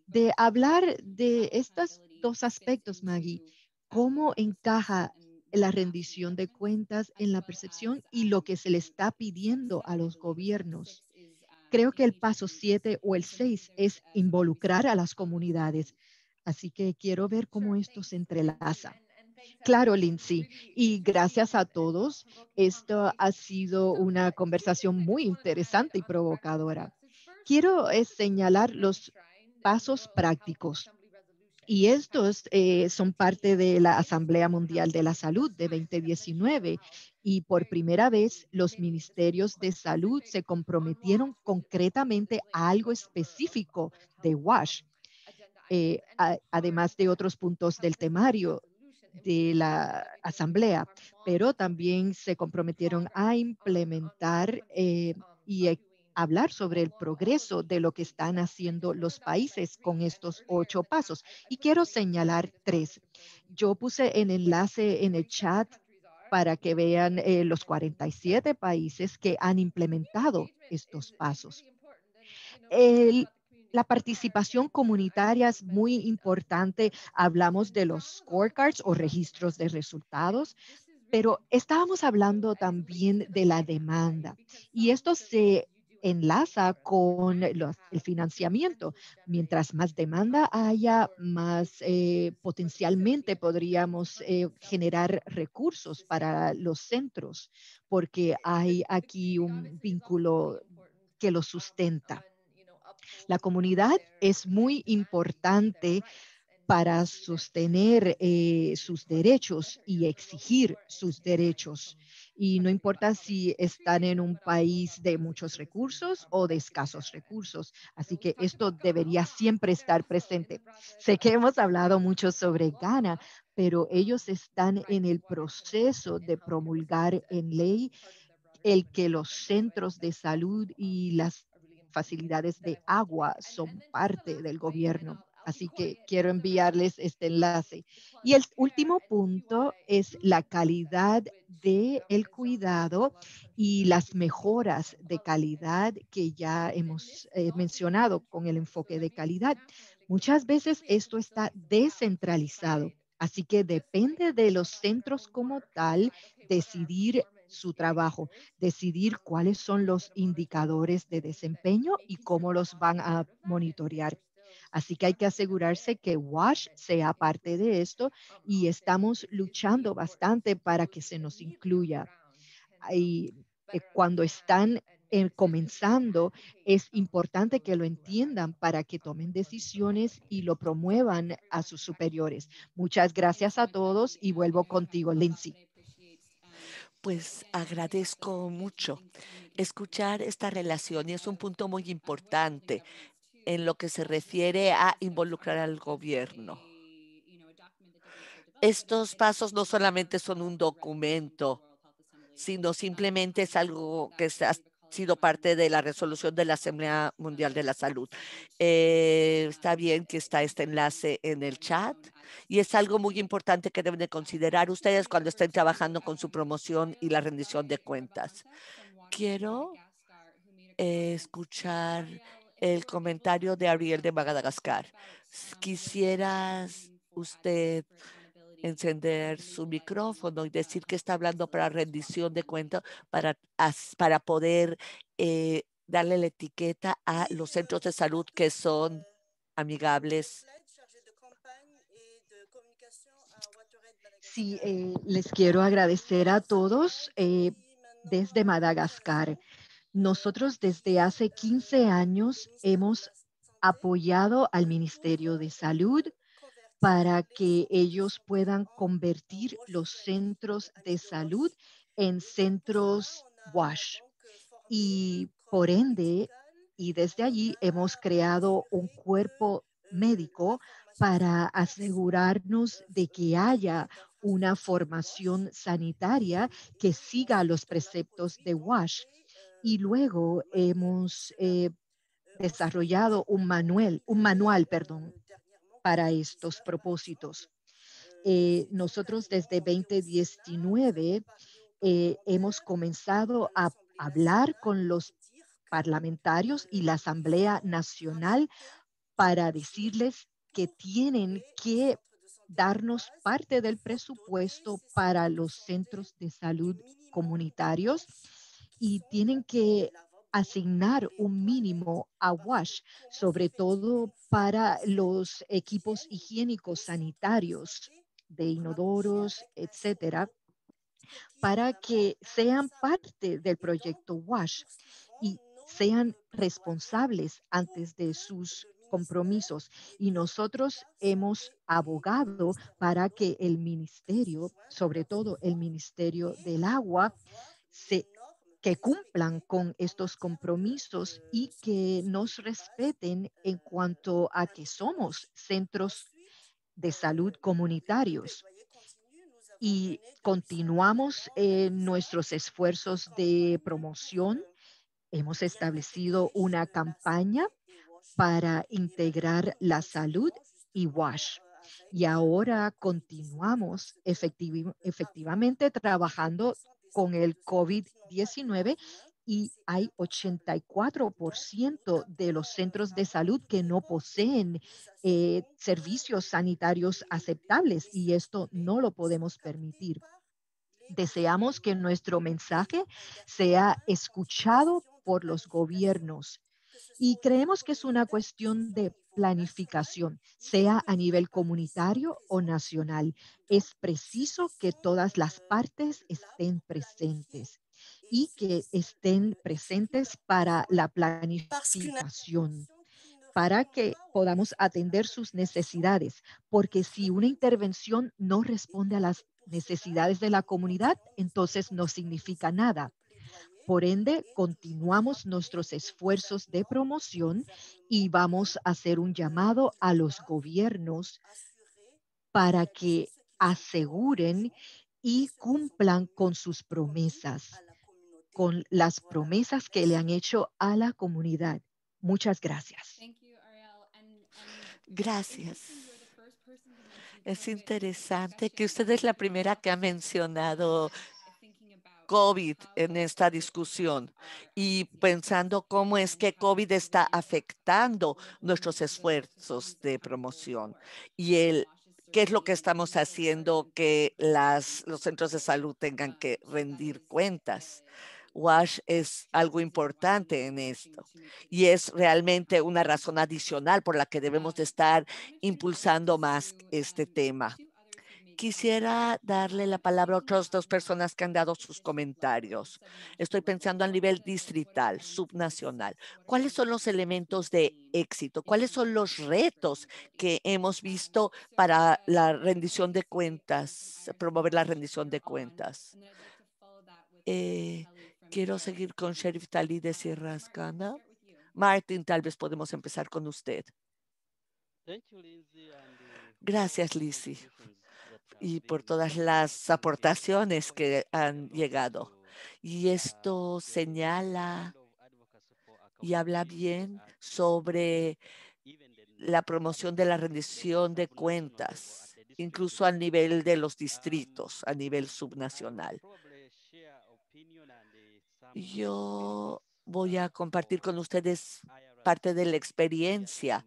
de hablar de estos dos aspectos, Maggie. ¿Cómo encaja la rendición de cuentas en la percepción y lo que se le está pidiendo a los gobiernos? Creo que el paso 7 o el 6 es involucrar a las comunidades. Así que quiero ver cómo esto se entrelaza. Claro, Lindsay, y gracias a todos. Esto ha sido una conversación muy interesante y provocadora. Quiero señalar los pasos prácticos. Y estos son parte de la Asamblea Mundial de la Salud de 2019. Y por primera vez, los ministerios de salud se comprometieron concretamente a algo específico de WASH, además de otros puntos del temario de la Asamblea, pero también se comprometieron a implementar y hablar sobre el progreso de lo que están haciendo los países con estos 8 pasos. Y quiero señalar 3. Yo puse el enlace en el chat para que vean los 47 países que han implementado estos pasos. La participación comunitaria es muy importante. Hablamos de los scorecards o registros de resultados, pero estábamos hablando también de la demanda y esto se enlaza con el financiamiento. Mientras más demanda haya, más potencialmente podríamos generar recursos para los centros, porque hay aquí un vínculo que lo sustenta. La comunidad es muy importante para sostener sus derechos y exigir sus derechos. Y no importa si están en un país de muchos recursos o de escasos recursos. Así que esto debería siempre estar presente. Sé que hemos hablado mucho sobre Ghana, pero ellos están en el proceso de promulgar en ley el que los centros de salud y las facilidades de agua son parte del gobierno. Así que quiero enviarles este enlace. Y el último punto es la calidad del cuidado y las mejoras de calidad que ya hemos mencionado con el enfoque de calidad. Muchas veces esto está descentralizado, así que depende de los centros como tal decidir su trabajo, decidir cuáles son los indicadores de desempeño y cómo los van a monitorear. Así que hay que asegurarse que WASH sea parte de esto y estamos luchando bastante para que se nos incluya. Y cuando están comenzando, es importante que lo entiendan para que tomen decisiones y lo promuevan a sus superiores. Muchas gracias a todos y vuelvo contigo, Lindsay. Pues agradezco mucho escuchar esta relación y es un punto muy importante en lo que se refiere a involucrar al gobierno. Estos pasos no solamente son un documento, sino simplemente es algo que ha sido parte de la resolución de la Asamblea Mundial de la Salud. Está bien que está este enlace en el chat y es algo muy importante que deben de considerar ustedes cuando estén trabajando con su promoción y la rendición de cuentas. Quiero escuchar el comentario de Ariel de Madagascar. ¿Quisieras usted encender su micrófono y decir que está hablando para rendición de cuentas para poder darle la etiqueta a los centros de salud que son amigables? Sí, les quiero agradecer a todos desde Madagascar. Nosotros desde hace 15 años hemos apoyado al Ministerio de Salud para que ellos puedan convertir los centros de salud en centros WASH. Y por ende, y desde allí hemos creado un cuerpo médico para asegurarnos de que haya una formación sanitaria que siga los preceptos de WASH. Y luego hemos desarrollado un manual, perdón, para estos propósitos. Nosotros desde 2019 hemos comenzado a hablar con los parlamentarios y la Asamblea Nacional para decirles que tienen que darnos parte del presupuesto para los centros de salud comunitarios y tienen que asignar un mínimo a WASH, sobre todo para los equipos higiénicos sanitarios de inodoros, etcétera, para que sean parte del proyecto WASH y sean responsables antes de sus compromisos. Y nosotros hemos abogado para que el ministerio, sobre todo el Ministerio del Agua, que cumplan con estos compromisos y que nos respeten en cuanto a que somos centros de salud comunitarios. Y continuamos nuestros esfuerzos de promoción. Hemos establecido una campaña para integrar la salud y WASH. Y ahora continuamos efectivamente trabajando con el COVID-19 y hay 84% de los centros de salud que no poseen servicios sanitarios aceptables y esto no lo podemos permitir. Deseamos que nuestro mensaje sea escuchado por los gobiernos y creemos que es una cuestión de planificación, sea a nivel comunitario o nacional. Es preciso que todas las partes estén presentes y que estén presentes para la planificación, para que podamos atender sus necesidades, porque si una intervención no responde a las necesidades de la comunidad, entonces no significa nada. Por ende, continuamos nuestros esfuerzos de promoción y vamos a hacer un llamado a los gobiernos para que aseguren y cumplan con sus promesas, con las promesas que le han hecho a la comunidad. Muchas gracias. Gracias. Es interesante que usted es la primera que ha mencionado COVID en esta discusión y pensando cómo es que COVID está afectando nuestros esfuerzos de promoción y qué es lo que estamos haciendo que los centros de salud tengan que rendir cuentas. WASH es algo importante en esto y es realmente una razón adicional por la que debemos de estar impulsando más este tema. Quisiera darle la palabra a otras dos personas que han dado sus comentarios. Estoy pensando a nivel distrital, subnacional. ¿Cuáles son los elementos de éxito? ¿Cuáles son los retos que hemos visto para la rendición de cuentas, promover la rendición de cuentas? Eh, quiero seguir con Sheriff Talí de Sierras Gana. Martin, tal vez podemos empezar con usted. Gracias, Lizzie, y por todas las aportaciones que han llegado. Y esto señala y habla bien sobre la promoción de la rendición de cuentas, incluso a nivel de los distritos, a nivel subnacional. Yo voy a compartir con ustedes parte de la experiencia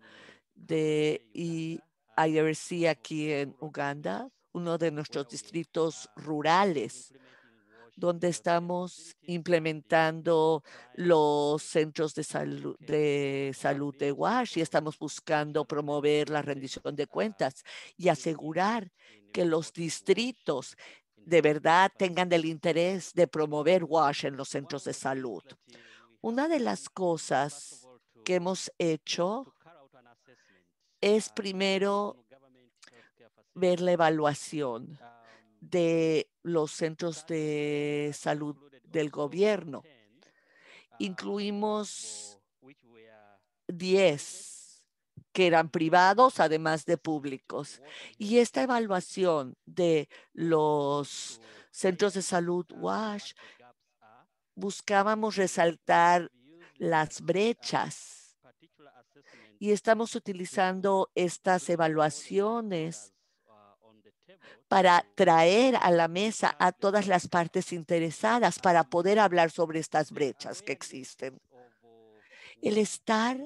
de IRC aquí en Uganda, uno de nuestros distritos rurales, donde estamos implementando los centros de salud de WASH y estamos buscando promover la rendición de cuentas y asegurar que los distritos de verdad tengan el interés de promover WASH en los centros de salud. Una de las cosas que hemos hecho es primero ver la evaluación de los centros de salud del gobierno. Incluimos 10 que eran privados, además de públicos. Y esta evaluación de los centros de salud WASH, buscábamos resaltar las brechas y estamos utilizando estas evaluaciones para traer a la mesa a todas las partes interesadas para poder hablar sobre estas brechas que existen. El estar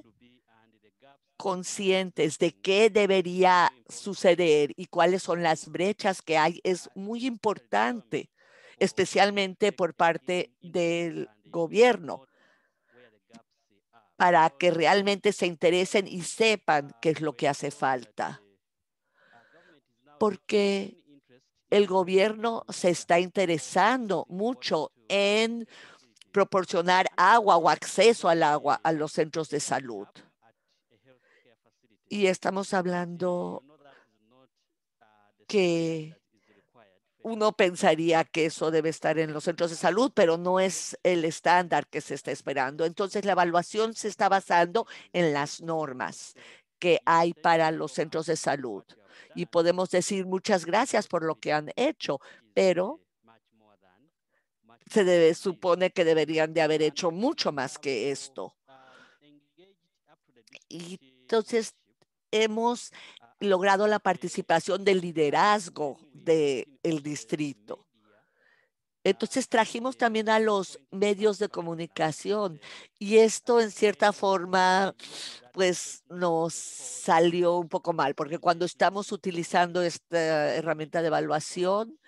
conscientes de qué debería suceder y cuáles son las brechas que hay es muy importante, especialmente por parte del gobierno, para que realmente se interesen y sepan qué es lo que hace falta. Porque el gobierno se está interesando mucho en proporcionar agua o acceso al agua a los centros de salud. Y estamos hablando que uno pensaría que eso debe estar en los centros de salud, pero no es el estándar que se está esperando. Entonces, la evaluación se está basando en las normas que hay para los centros de salud. Y podemos decir muchas gracias por lo que han hecho, pero se supone que deberían de haber hecho mucho más que esto. Y entonces hemos logrado la participación del liderazgo del distrito. Entonces trajimos también a los medios de comunicación y esto en cierta forma pues nos salió un poco mal porque cuando estamos utilizando esta herramienta de evaluación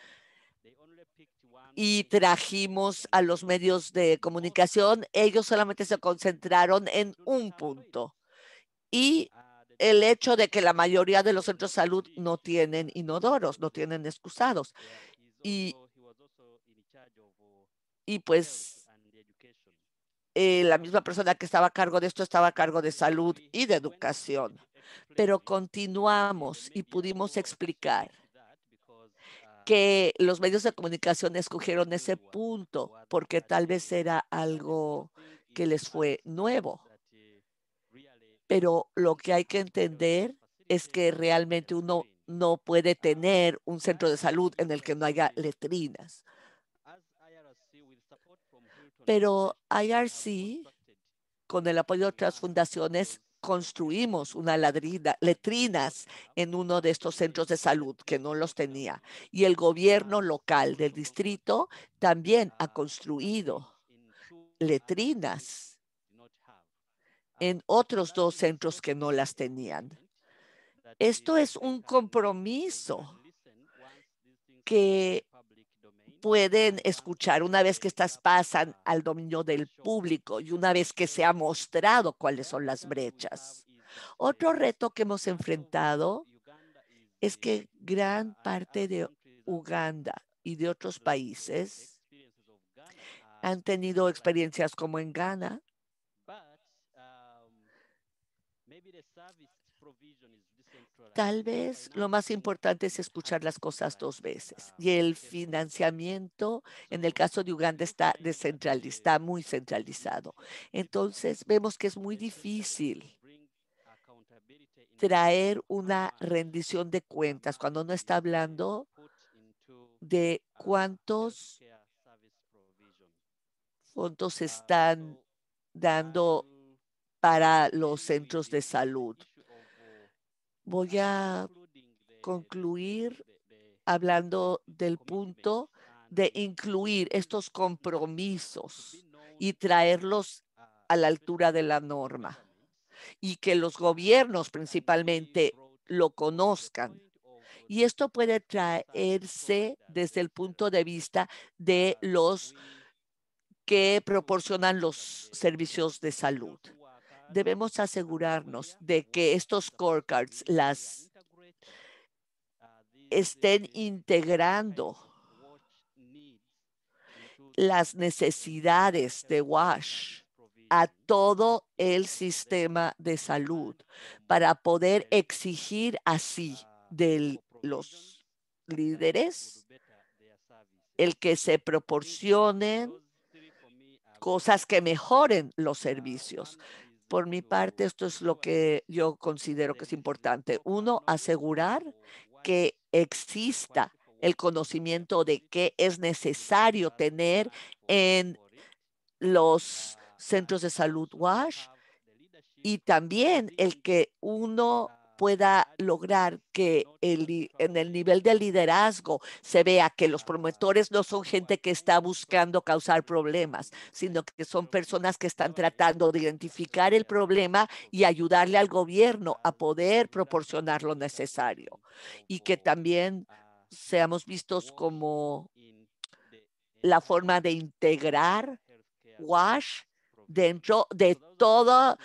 y trajimos a los medios de comunicación, ellos solamente se concentraron en un punto y el hecho de que la mayoría de los centros de salud no tienen inodoros, no tienen excusados. Y pues la misma persona que estaba a cargo de esto estaba a cargo de salud y de educación. Pero continuamos y pudimos explicar que los medios de comunicación escogieron ese punto porque tal vez era algo que les fue nuevo. Pero lo que hay que entender es que realmente uno no puede tener un centro de salud en el que no haya letrinas. Pero IRC, con el apoyo de otras fundaciones, construimos una letrinas en uno de estos centros de salud que no los tenía. Y el gobierno local del distrito también ha construido letrinas en otros 2 centros que no las tenían. Esto es un compromiso que pueden escuchar una vez que estas pasan al dominio del público y una vez que se ha mostrado cuáles son las brechas. Otro reto que hemos enfrentado es que gran parte de Uganda y de otros países han tenido experiencias como en Ghana. Tal vez lo más importante es escuchar las cosas 2 veces. Y el financiamiento, en el caso de Uganda, está muy centralizado. Entonces, vemos que es muy difícil traer una rendición de cuentas cuando uno está hablando de cuántos fondos están dando para los centros de salud. Voy a concluir hablando del punto de incluir estos compromisos y traerlos a la altura de la norma. y que los gobiernos principalmente lo conozcan. Y esto puede traerse desde el punto de vista de los que proporcionan los servicios de salud. Debemos asegurarnos de que estos scorecards las estén integrando las necesidades de WASH a todo el sistema de salud para poder exigir así de los líderes el que se proporcionen cosas que mejoren los servicios. Por mi parte, esto es lo que yo considero que es importante. Uno, asegurar que exista el conocimiento de qué es necesario tener en los centros de salud WASH y también el que uno pueda lograr que en el nivel de liderazgo se vea que los promotores no son gente que está buscando causar problemas, sino que son personas que están tratando de identificar el problema y ayudarle al gobierno a poder proporcionar lo necesario. Y que también seamos vistos como la forma de integrar WASH dentro de todos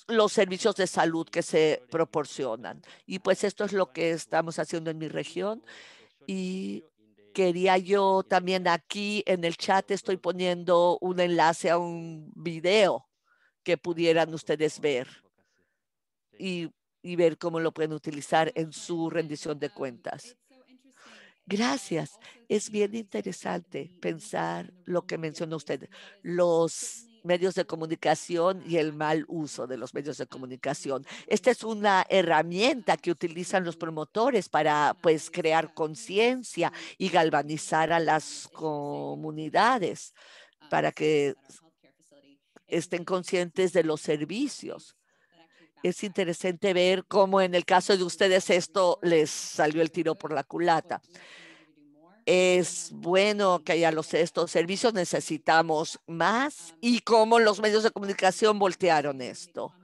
los servicios de salud que se proporcionan. Y pues esto es lo que estamos haciendo en mi región. Y quería yo también aquí en el chat estoy poniendo un enlace a un video que pudieran ustedes ver y, y ver cómo lo pueden utilizar en su rendición de cuentas. Gracias. Es bien interesante pensar lo que mencionó usted, los medios de comunicación y el mal uso de los medios de comunicación. Esta es una herramienta que utilizan los promotores para, pues, crear conciencia y galvanizar a las comunidades para que estén conscientes de los servicios. Es interesante ver cómo en el caso de ustedes esto les salió el tiro por la culata. Es bueno que haya estos servicios, necesitamos más y cómo los medios de comunicación voltearon esto.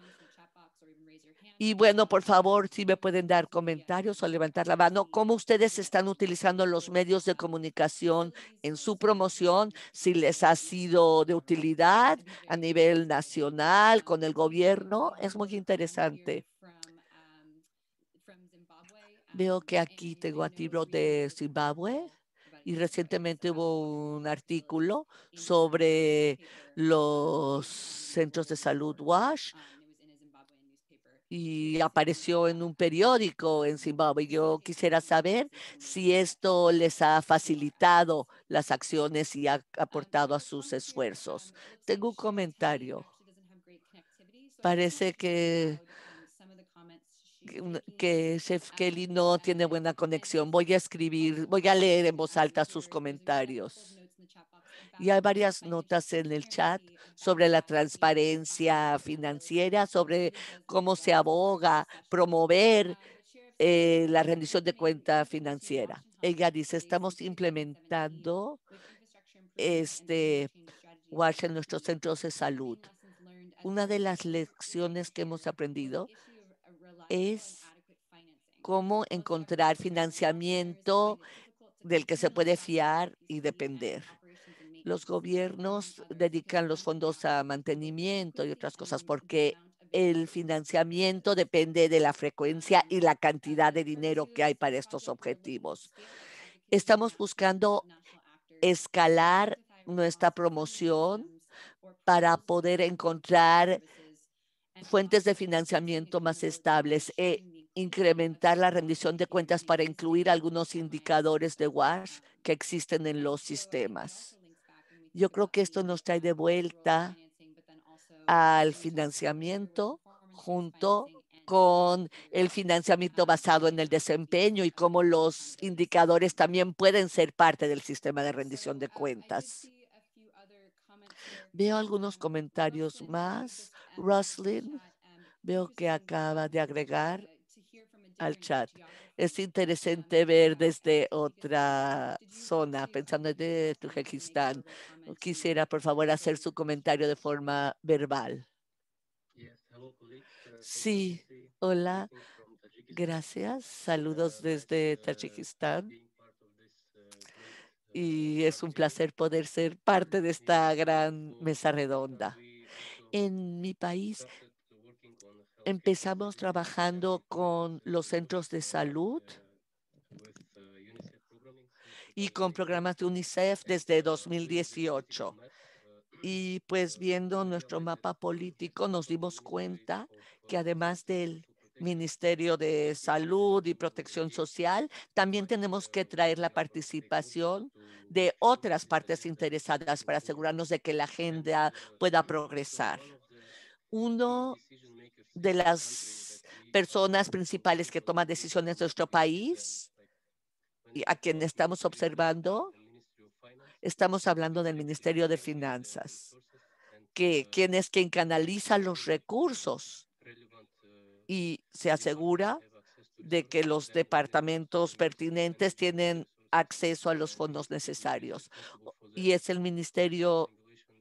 Y bueno, por favor, si me pueden dar comentarios o levantar la mano, cómo ustedes están utilizando los medios de comunicación en su promoción, si les ha sido de utilidad a nivel nacional, con el gobierno. Es muy interesante. Veo que aquí tengo a Tibro de Zimbabue y recientemente hubo un artículo sobre los centros de salud WASH y apareció en un periódico en Zimbabue. Yo quisiera saber si esto les ha facilitado las acciones y ha aportado a sus esfuerzos. Tengo un comentario. Parece que Chef Kelly no tiene buena conexión. Voy a leer en voz alta sus comentarios. Y hay varias notas en el chat sobre la transparencia financiera, sobre cómo se aboga promover la rendición de cuenta financiera. Ella dice, estamos implementando WASH en nuestros centros de salud. Una de las lecciones que hemos aprendido es cómo encontrar financiamiento del que se puede fiar y depender. Los gobiernos dedican los fondos a mantenimiento y otras cosas porque el financiamiento depende de la frecuencia y la cantidad de dinero que hay para estos objetivos. Estamos buscando escalar nuestra promoción para poder encontrar fuentes de financiamiento más estables e incrementar la rendición de cuentas para incluir algunos indicadores de WASH que existen en los sistemas. Yo creo que esto nos trae de vuelta al financiamiento junto con el financiamiento basado en el desempeño y cómo los indicadores también pueden ser parte del sistema de rendición de cuentas. Veo algunos comentarios más. Roslyn, veo que acaba de agregar al chat. Es interesante ver desde otra zona, pensando de Turkmenistán. Quisiera, por favor, hacer su comentario de forma verbal. Sí, hola, gracias. Saludos desde Tayikistán. Y es un placer poder ser parte de esta gran mesa redonda. En mi país empezamos trabajando con los centros de salud y con programas de UNICEF desde 2018. Y pues viendo nuestro mapa político nos dimos cuenta que además del Ministerio de Salud y Protección Social, también tenemos que traer la participación de otras partes interesadas para asegurarnos de que la agenda pueda progresar. Uno de las personas principales que toman decisiones en nuestro país y a quien estamos observando, estamos hablando del Ministerio de Finanzas, quien es quien canaliza los recursos y se asegura de que los departamentos pertinentes tienen acceso a los fondos necesarios. Y es el ministerio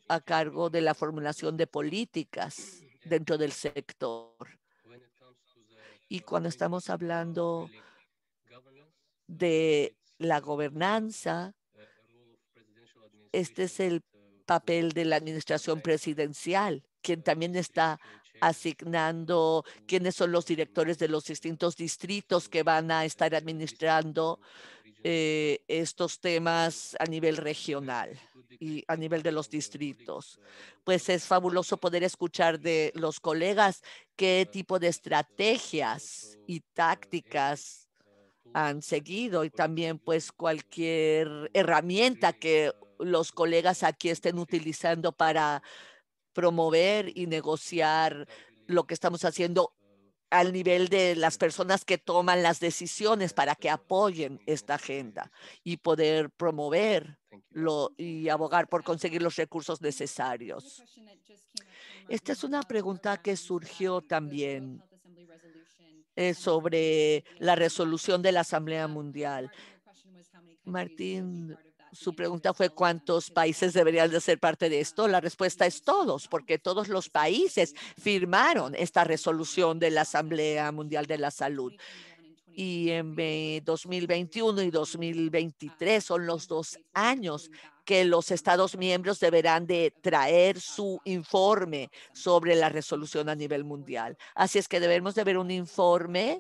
a cargo de la formulación de políticas dentro del sector. Y cuando estamos hablando de la gobernanza, este es el papel de la administración presidencial, quien también está asignando quiénes son los directores de los distintos distritos que van a estar administrando estos temas a nivel regional y a nivel de los distritos. Pues es fabuloso poder escuchar de los colegas qué tipo de estrategias y tácticas han seguido y también pues cualquier herramienta que los colegas aquí estén utilizando para promover y negociar lo que estamos haciendo al nivel de las personas que toman las decisiones para que apoyen esta agenda y poder promoverlo y abogar por conseguir los recursos necesarios. Esta es una pregunta que surgió también sobre la resolución de la Asamblea Mundial. Martín, su pregunta fue ¿cuántos países deberían de ser parte de esto? La respuesta es todos, porque todos los países firmaron esta resolución de la Asamblea Mundial de la Salud. Y en 2021 y 2023 son los 2 años que los Estados miembros deberán de traer su informe sobre la resolución a nivel mundial. Así es que debemos de ver un informe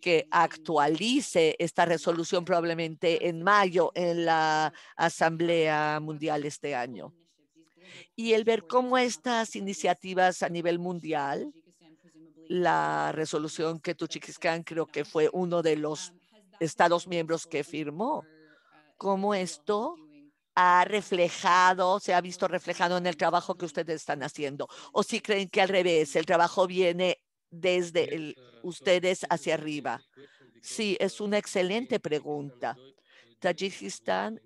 que actualice esta resolución probablemente en mayo en la Asamblea Mundial este año. Y el ver cómo estas iniciativas a nivel mundial, la resolución que Tayikistán creo que fue uno de los Estados miembros que firmó, cómo esto ha reflejado, se ha visto reflejado en el trabajo que ustedes están haciendo. O si creen que al revés, el trabajo viene desde ustedes hacia arriba. Sí, es una excelente pregunta. Tayikistán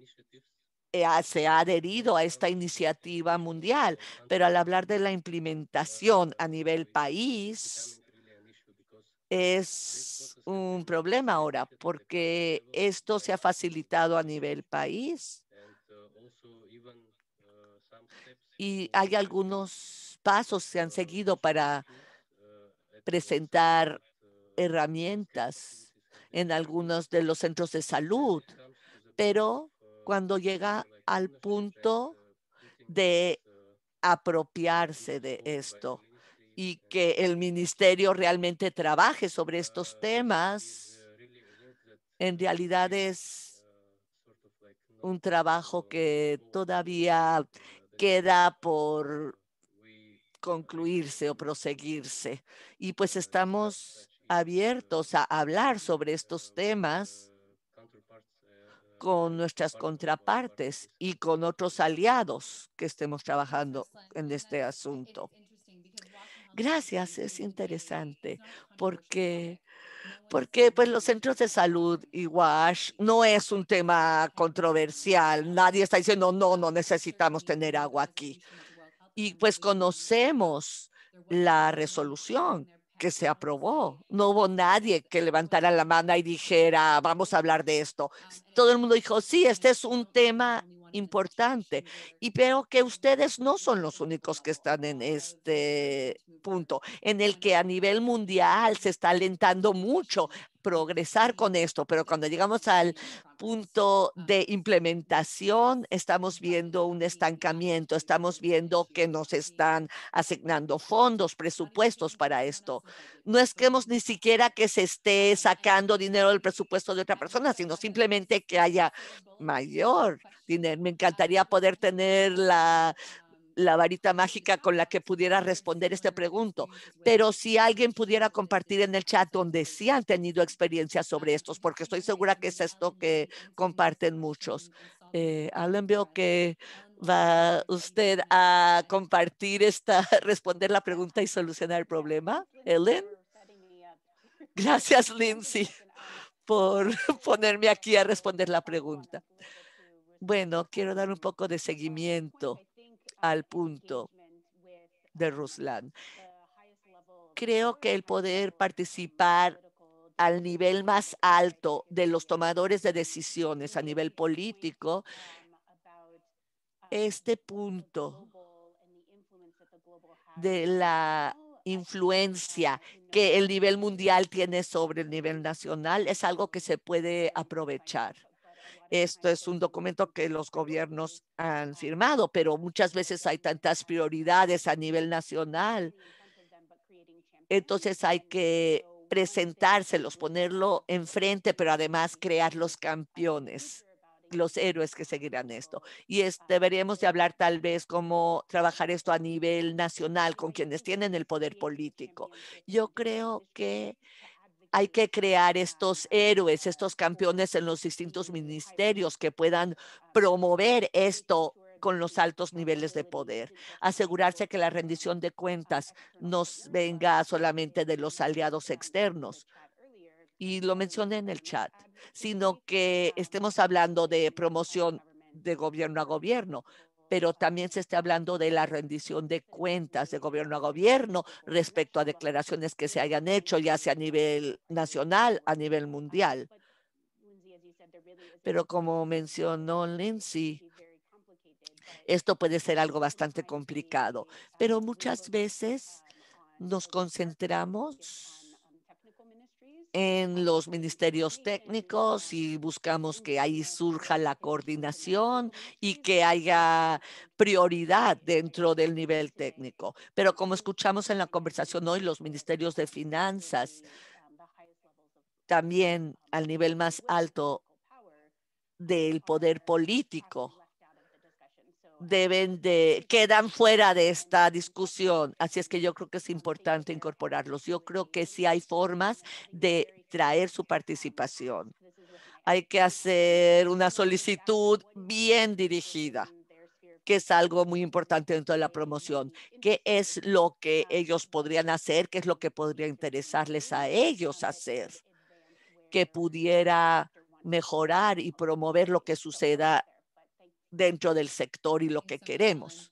se ha adherido a esta iniciativa mundial, pero al hablar de la implementación a nivel país, es un problema ahora, porque esto se ha facilitado a nivel país y hay algunos pasos que se han seguido para presentar herramientas en algunos de los centros de salud, pero cuando llega al punto de apropiarse de esto y que el ministerio realmente trabaje sobre estos temas, en realidad es un trabajo que todavía queda por concluirse o proseguirse. Y pues estamos abiertos a hablar sobre estos temas con nuestras contrapartes y con otros aliados que estemos trabajando en este asunto. Gracias, es interesante porque pues los centros de salud y WASH no es un tema controversial. Nadie está diciendo, no, no necesitamos tener agua aquí. Y pues conocemos la resolución que se aprobó. No hubo nadie que levantara la mano y dijera, vamos a hablar de esto. Todo el mundo dijo, sí, este es un tema importante. Y veo que ustedes no son los únicos que están en este punto, en el que a nivel mundial se está alentando mucho progresar con esto, pero cuando llegamos al punto de implementación, estamos viendo un estancamiento, estamos viendo que nos están asignando fondos, presupuestos para esto. No es que ni siquiera que se esté sacando dinero del presupuesto de otra persona, sino simplemente que haya mayor dinero. Me encantaría poder tener la varita mágica con la que pudiera responder esta pregunta, pero si alguien pudiera compartir en el chat donde sí han tenido experiencias sobre estos, porque estoy segura que es esto que comparten muchos. Alan, veo que va usted a compartir responder la pregunta y solucionar el problema. Ellen. Gracias, Lindsay, por ponerme aquí a responder la pregunta. Bueno, quiero dar un poco de seguimiento al punto de Ruslan. Creo que el poder participar al nivel más alto de los tomadores de decisiones a nivel político, este punto de la influencia que el nivel mundial tiene sobre el nivel nacional es algo que se puede aprovechar. Esto es un documento que los gobiernos han firmado, pero muchas veces hay tantas prioridades a nivel nacional. Entonces hay que presentárselos, ponerlo enfrente, pero además crear los campeones, los héroes que seguirán esto. Y deberíamos de hablar tal vez cómo trabajar esto a nivel nacional con quienes tienen el poder político. Yo creo que hay que crear estos héroes, estos campeones en los distintos ministerios que puedan promover esto con los altos niveles de poder. Asegurarse que la rendición de cuentas no venga solamente de los aliados externos, y lo mencioné en el chat, sino que estemos hablando de promoción de gobierno a gobierno, pero también se está hablando de la rendición de cuentas de gobierno a gobierno respecto a declaraciones que se hayan hecho, ya sea a nivel nacional, a nivel mundial. Pero como mencionó Lindsay, esto puede ser algo bastante complicado, pero muchas veces nos concentramos en los ministerios técnicos y buscamos que ahí surja la coordinación y que haya prioridad dentro del nivel técnico. Pero como escuchamos en la conversación hoy, los ministerios de finanzas también al nivel más alto del poder político quedan fuera de esta discusión. Así es que yo creo que es importante incorporarlos. Yo creo que sí hay formas de traer su participación. Hay que hacer una solicitud bien dirigida, que es algo muy importante dentro de la promoción. ¿Qué es lo que ellos podrían hacer? ¿Qué es lo que podría interesarles a ellos hacer? Que pudiera mejorar y promover lo que suceda dentro del sector y lo que queremos.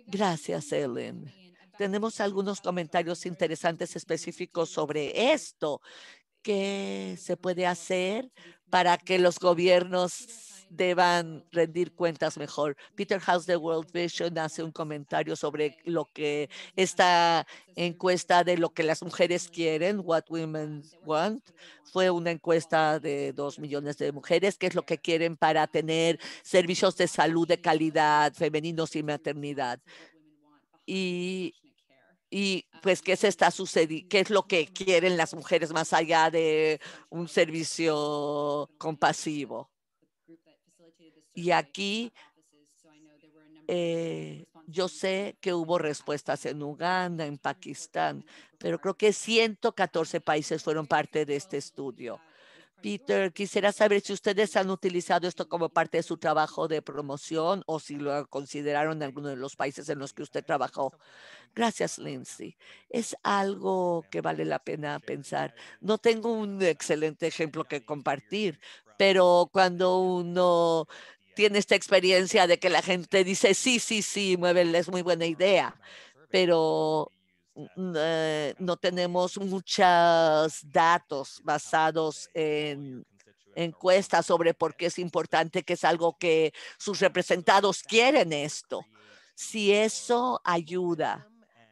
Gracias, Ellen. Tenemos algunos comentarios interesantes específicos sobre esto. ¿Qué se puede hacer para que los gobiernos deban rendir cuentas mejor? Peter House de World Vision hace un comentario sobre lo que esta encuesta de lo que las mujeres quieren, What Women Want, fue una encuesta de 2 millones de mujeres, qué es lo que quieren para tener servicios de salud de calidad femeninos y maternidad. Y pues, ¿qué se está sucediendo? ¿Qué es lo que quieren las mujeres más allá de un servicio compasivo? Y aquí yo sé que hubo respuestas en Uganda, en Pakistán, pero creo que 114 países fueron parte de este estudio. Peter, quisiera saber si ustedes han utilizado esto como parte de su trabajo de promoción o si lo consideraron en alguno de los países en los que usted trabajó. Gracias, Lindsay. Es algo que vale la pena pensar. No tengo un excelente ejemplo que compartir, pero cuando uno tiene esta experiencia de que la gente dice, sí, sí, sí, muévele, es muy buena idea, pero no tenemos muchos datos basados en encuesta sobre por qué es importante, que es algo que sus representados quieren esto. Si eso ayuda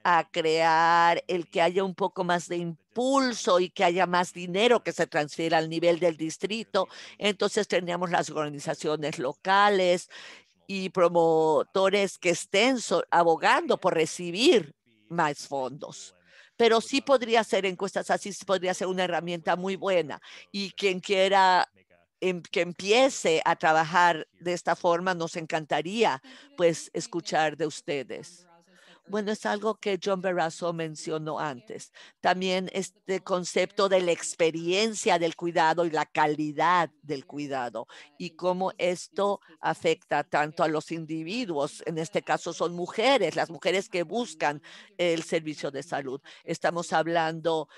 a crear el que haya un poco más de impulso y que haya más dinero que se transfiera al nivel del distrito, entonces tendríamos las organizaciones locales y promotores que estén abogando por recibir más fondos. Pero sí podría ser encuestas así, podría ser una herramienta muy buena. Y quien quiera que empiece a trabajar de esta forma, nos encantaría pues escuchar de ustedes. Bueno, es algo que John Barrasso mencionó antes. También este concepto de la experiencia del cuidado y la calidad del cuidado y cómo esto afecta tanto a los individuos, en este caso son mujeres, las mujeres que buscan el servicio de salud. Estamos hablando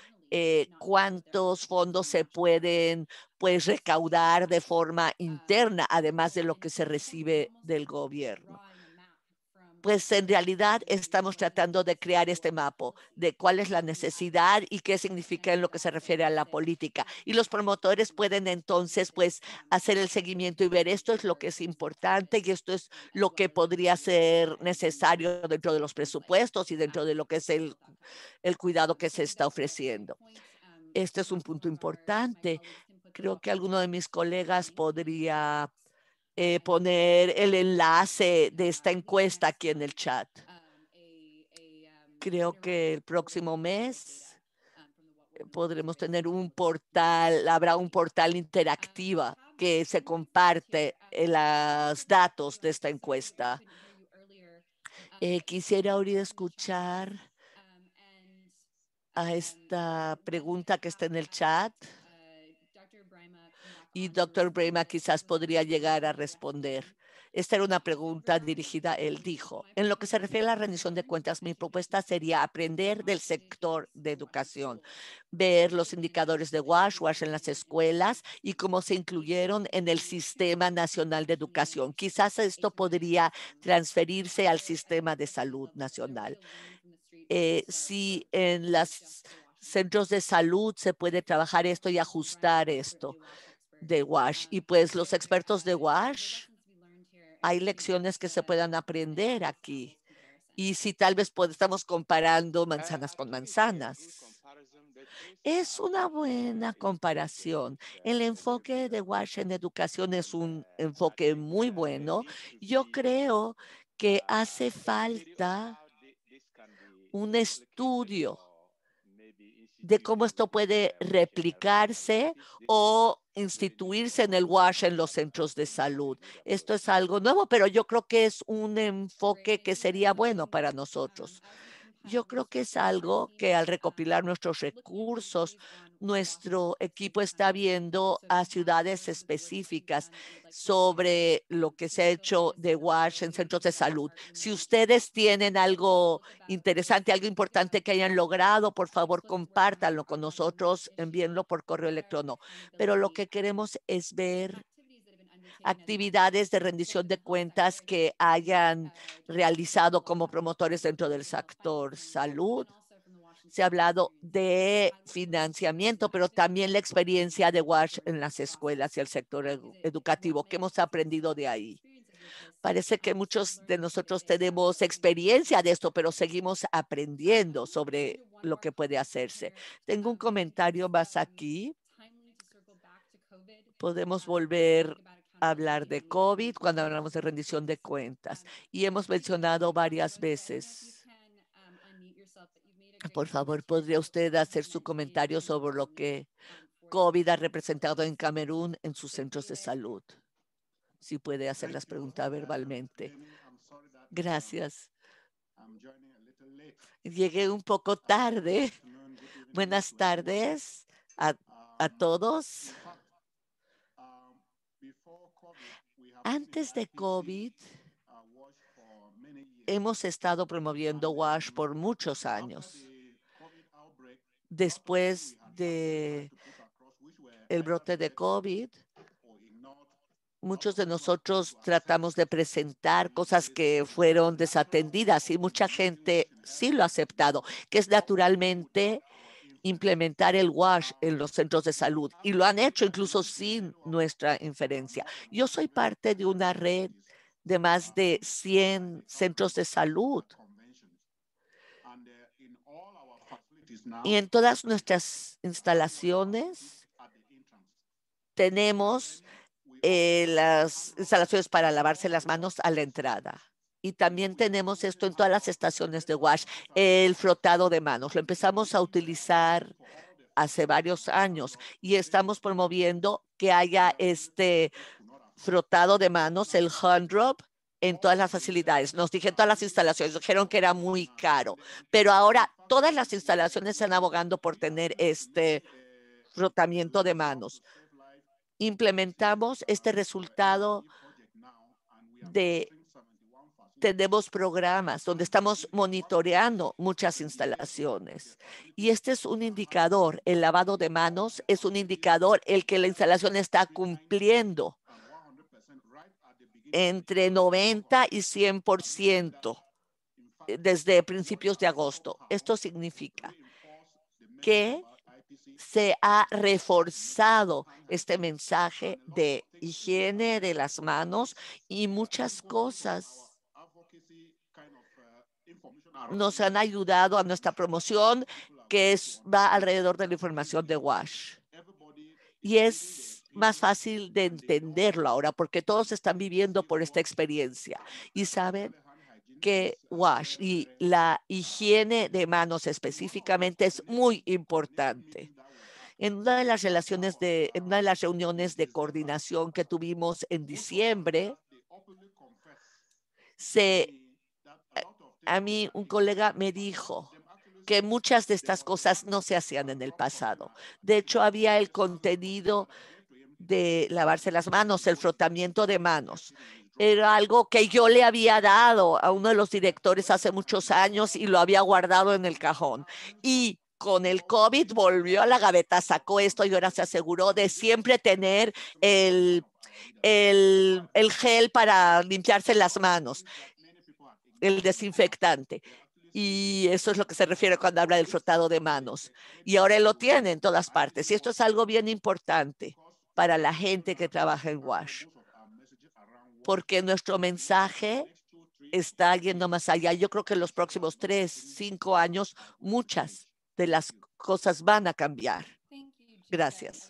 cuántos fondos se pueden pues recaudar de forma interna, además de lo que se recibe del gobierno. Pues en realidad estamos tratando de crear este mapa de cuál es la necesidad y qué significa en lo que se refiere a la política. Y los promotores pueden entonces pues hacer el seguimiento y ver esto es lo que es importante y esto es lo que podría ser necesario dentro de los presupuestos y dentro de lo que es el cuidado que se está ofreciendo. Este es un punto importante. Creo que alguno de mis colegas podría poner el enlace de esta encuesta aquí en el chat. Creo que el próximo mes podremos tener un portal, habrá un portal interactiva que se comparte los datos de esta encuesta. Quisiera ahorita escuchar a esta pregunta que está en el chat. Y Dr. Brema quizás podría llegar a responder. Esta era una pregunta dirigida, él dijo. En lo que se refiere a la rendición de cuentas, mi propuesta sería aprender del sector de educación, ver los indicadores de WASH en las escuelas y cómo se incluyeron en el Sistema Nacional de Educación. Quizás esto podría transferirse al Sistema de Salud Nacional. Si en los centros de salud se puede trabajar esto y ajustar esto de WASH. Y pues los expertos de WASH, hay lecciones que se puedan aprender aquí. Y si tal vez estamos comparando manzanas con manzanas. Es una buena comparación. El enfoque de WASH en educación es un enfoque muy bueno. Yo creo que hace falta un estudio de cómo esto puede replicarse o instituirse en el WASH en los centros de salud. Esto es algo nuevo, pero yo creo que es un enfoque que sería bueno para nosotros. Yo creo que es algo que al recopilar nuestros recursos, nuestro equipo está viendo a ciudades específicas sobre lo que se ha hecho de WASH en centros de salud. Si ustedes tienen algo interesante, algo importante que hayan logrado, por favor, compártanlo con nosotros, envíenlo por correo electrónico. Pero lo que queremos es ver actividades de rendición de cuentas que hayan realizado como promotores dentro del sector salud. Se ha hablado de financiamiento, pero también la experiencia de WASH en las escuelas y el sector educativo. ¿Qué hemos aprendido de ahí? Parece que muchos de nosotros tenemos experiencia de esto, pero seguimos aprendiendo sobre lo que puede hacerse. Tengo un comentario más aquí. Podemos volver a hablar de COVID cuando hablamos de rendición de cuentas. Y hemos mencionado varias veces. Por favor, ¿podría usted hacer su comentario sobre lo que COVID ha representado en Camerún en sus centros de salud? Si puede hacer las preguntas verbalmente. Gracias. Llegué un poco tarde. Buenas tardes a todos. Antes de COVID, hemos estado promoviendo WASH por muchos años. Después del brote de COVID, muchos de nosotros tratamos de presentar cosas que fueron desatendidas y mucha gente sí lo ha aceptado, que es naturalmente implementar el WASH en los centros de salud y lo han hecho incluso sin nuestra inferencia. Yo soy parte de una red de más de 100 centros de salud y en todas nuestras instalaciones tenemos las instalaciones para lavarse las manos a la entrada. Y también tenemos esto en todas las estaciones de WASH, el frotado de manos. Lo empezamos a utilizar hace varios años y estamos promoviendo que haya este frotado de manos, el hand drop, en todas las facilidades. Nos dijeron todas las instalaciones, dijeron que era muy caro, pero ahora todas las instalaciones están abogando por tener este frotamiento de manos. Implementamos este resultado tenemos programas donde estamos monitoreando muchas instalaciones. Y este es un indicador, el lavado de manos es un indicador el que la instalación está cumpliendo entre 90 y 100% desde principios de agosto. Esto significa que se ha reforzado este mensaje de higiene de las manos y muchas cosas nos han ayudado a nuestra promoción que va alrededor de la información de WASH. Y es más fácil de entenderlo ahora porque todos están viviendo por esta experiencia y saben que WASH y la higiene de manos específicamente es muy importante. En una de las reuniones de coordinación que tuvimos en diciembre, a mí un colega me dijo que muchas de estas cosas no se hacían en el pasado. De hecho, había el contenido de lavarse las manos, el frotamiento de manos. Era algo que yo le había dado a uno de los directores hace muchos años y lo había guardado en el cajón. Y con el COVID volvió a la gaveta, sacó esto y ahora se aseguró de siempre tener el gel para limpiarse las manos, el desinfectante. Y eso es lo que se refiere cuando habla del frotado de manos. Y ahora él lo tiene en todas partes. Y esto es algo bien importante para la gente que trabaja en WASH, porque nuestro mensaje está yendo más allá. Yo creo que en los próximos 3, 5 años, muchas de las cosas van a cambiar. Gracias.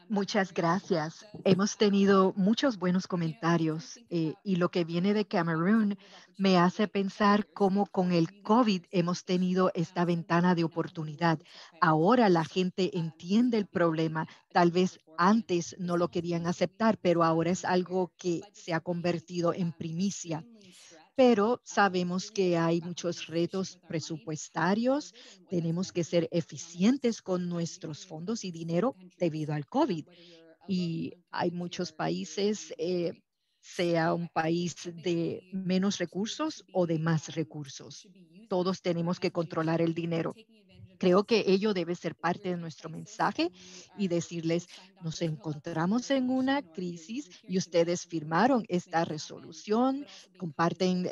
Muchas gracias. Hemos tenido muchos buenos comentarios y lo que viene de Camerún me hace pensar cómo con el COVID hemos tenido esta ventana de oportunidad. Ahora la gente entiende el problema. Tal vez antes no lo querían aceptar, pero ahora es algo que se ha convertido en primicia. Pero sabemos que hay muchos retos presupuestarios. Tenemos que ser eficientes con nuestros fondos y dinero debido al COVID. Y hay muchos países, sea un país de menos recursos o de más recursos. Todos tenemos que controlar el dinero. Creo que ello debe ser parte de nuestro mensaje y decirles, nos encontramos en una crisis y ustedes firmaron esta resolución, comparten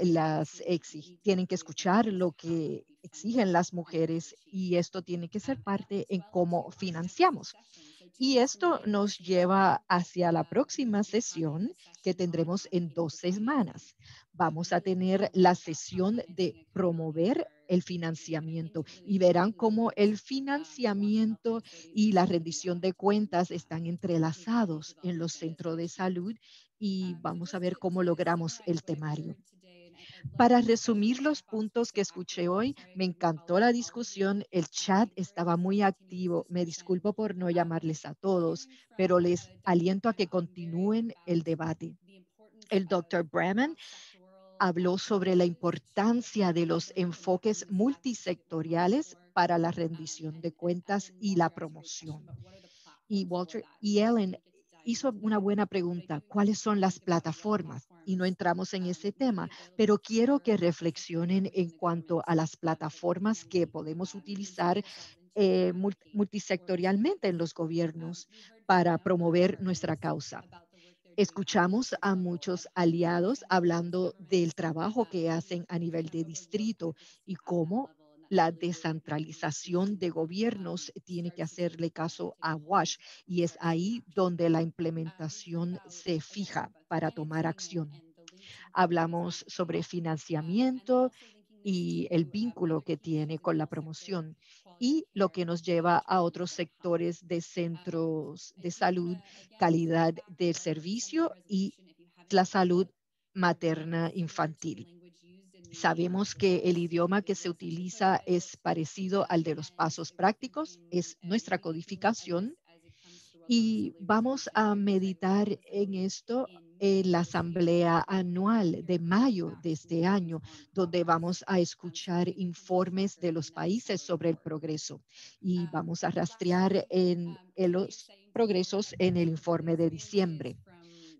tienen que escuchar lo que exigen las mujeres y esto tiene que ser parte en cómo financiamos. Y esto nos lleva hacia la próxima sesión que tendremos en 2 semanas. Vamos a tener la sesión de promover el financiamiento y verán cómo el financiamiento y la rendición de cuentas están entrelazados en los centros de salud y vamos a ver cómo logramos el temario. Para resumir los puntos que escuché hoy, me encantó la discusión, el chat estaba muy activo, me disculpo por no llamarles a todos, pero les aliento a que continúen el debate. El Dr. Bremen habló sobre la importancia de los enfoques multisectoriales para la rendición de cuentas y la promoción. Y Walter y Ellen hizo una buena pregunta, ¿cuáles son las plataformas? Y no entramos en ese tema, pero quiero que reflexionen en cuanto a las plataformas que podemos utilizar multisectorialmente en los gobiernos para promover nuestra causa. Escuchamos a muchos aliados hablando del trabajo que hacen a nivel de distrito y cómo la descentralización de gobiernos tiene que hacerle caso a WASH y es ahí donde la implementación se fija para tomar acción. Hablamos sobre financiamiento y el vínculo que tiene con la promoción y lo que nos lleva a otros sectores de centros de salud, calidad del servicio y la salud materna infantil. Sabemos que el idioma que se utiliza es parecido al de los pasos prácticos, es nuestra codificación y vamos a meditar en esto en la asamblea anual de mayo de este año, donde vamos a escuchar informes de los países sobre el progreso y vamos a rastrear en los progresos en el informe de diciembre.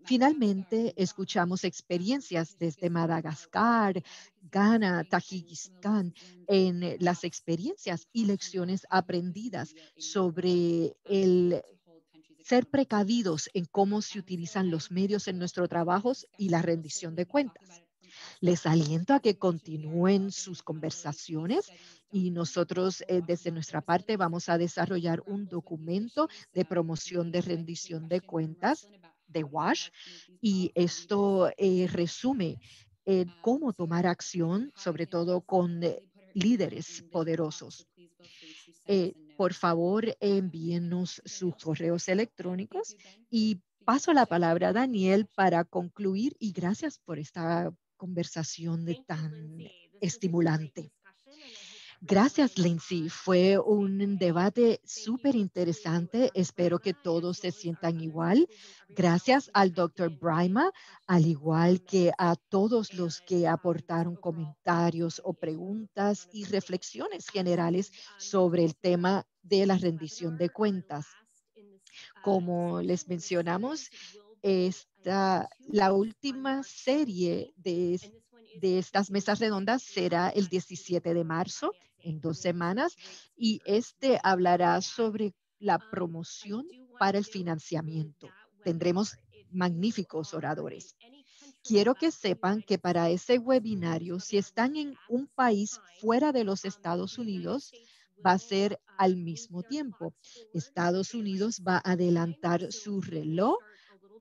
Finalmente, escuchamos experiencias desde Madagascar, Ghana, Tajikistán, en las experiencias y lecciones aprendidas sobre el ser precavidos en cómo se utilizan los medios en nuestros trabajos y la rendición de cuentas. Les aliento a que continúen sus conversaciones y nosotros desde nuestra parte vamos a desarrollar un documento de promoción de rendición de cuentas de WASH y esto resume cómo tomar acción, sobre todo con líderes poderosos. Por favor, envíennos sus correos electrónicos y paso la palabra a Daniel para concluir y gracias por esta conversación tan estimulante. Gracias, Lindsay. Fue un debate súper interesante. Espero que todos se sientan igual. Gracias al Dr. Braima, al igual que a todos los que aportaron comentarios o preguntas y reflexiones generales sobre el tema de la rendición de cuentas. Como les mencionamos, la última serie de estas mesas redondas será el 17 de marzo, en 2 semanas, y hablará sobre la promoción para el financiamiento. Tendremos magníficos oradores. Quiero que sepan que para ese webinario, si están en un país fuera de los Estados Unidos, va a ser al mismo tiempo. Estados Unidos va a adelantar su reloj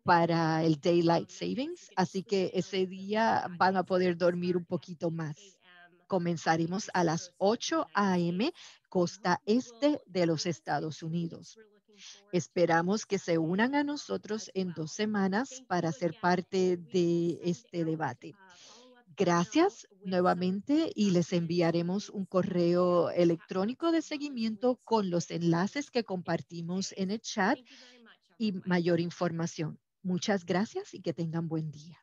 para el Daylight Savings, así que ese día van a poder dormir un poquito más. Comenzaremos a las 8 a.m. costa este de los Estados Unidos. Esperamos que se unan a nosotros en 2 semanas para ser parte de este debate. Gracias nuevamente y les enviaremos un correo electrónico de seguimiento con los enlaces que compartimos en el chat y mayor información. Muchas gracias y que tengan buen día.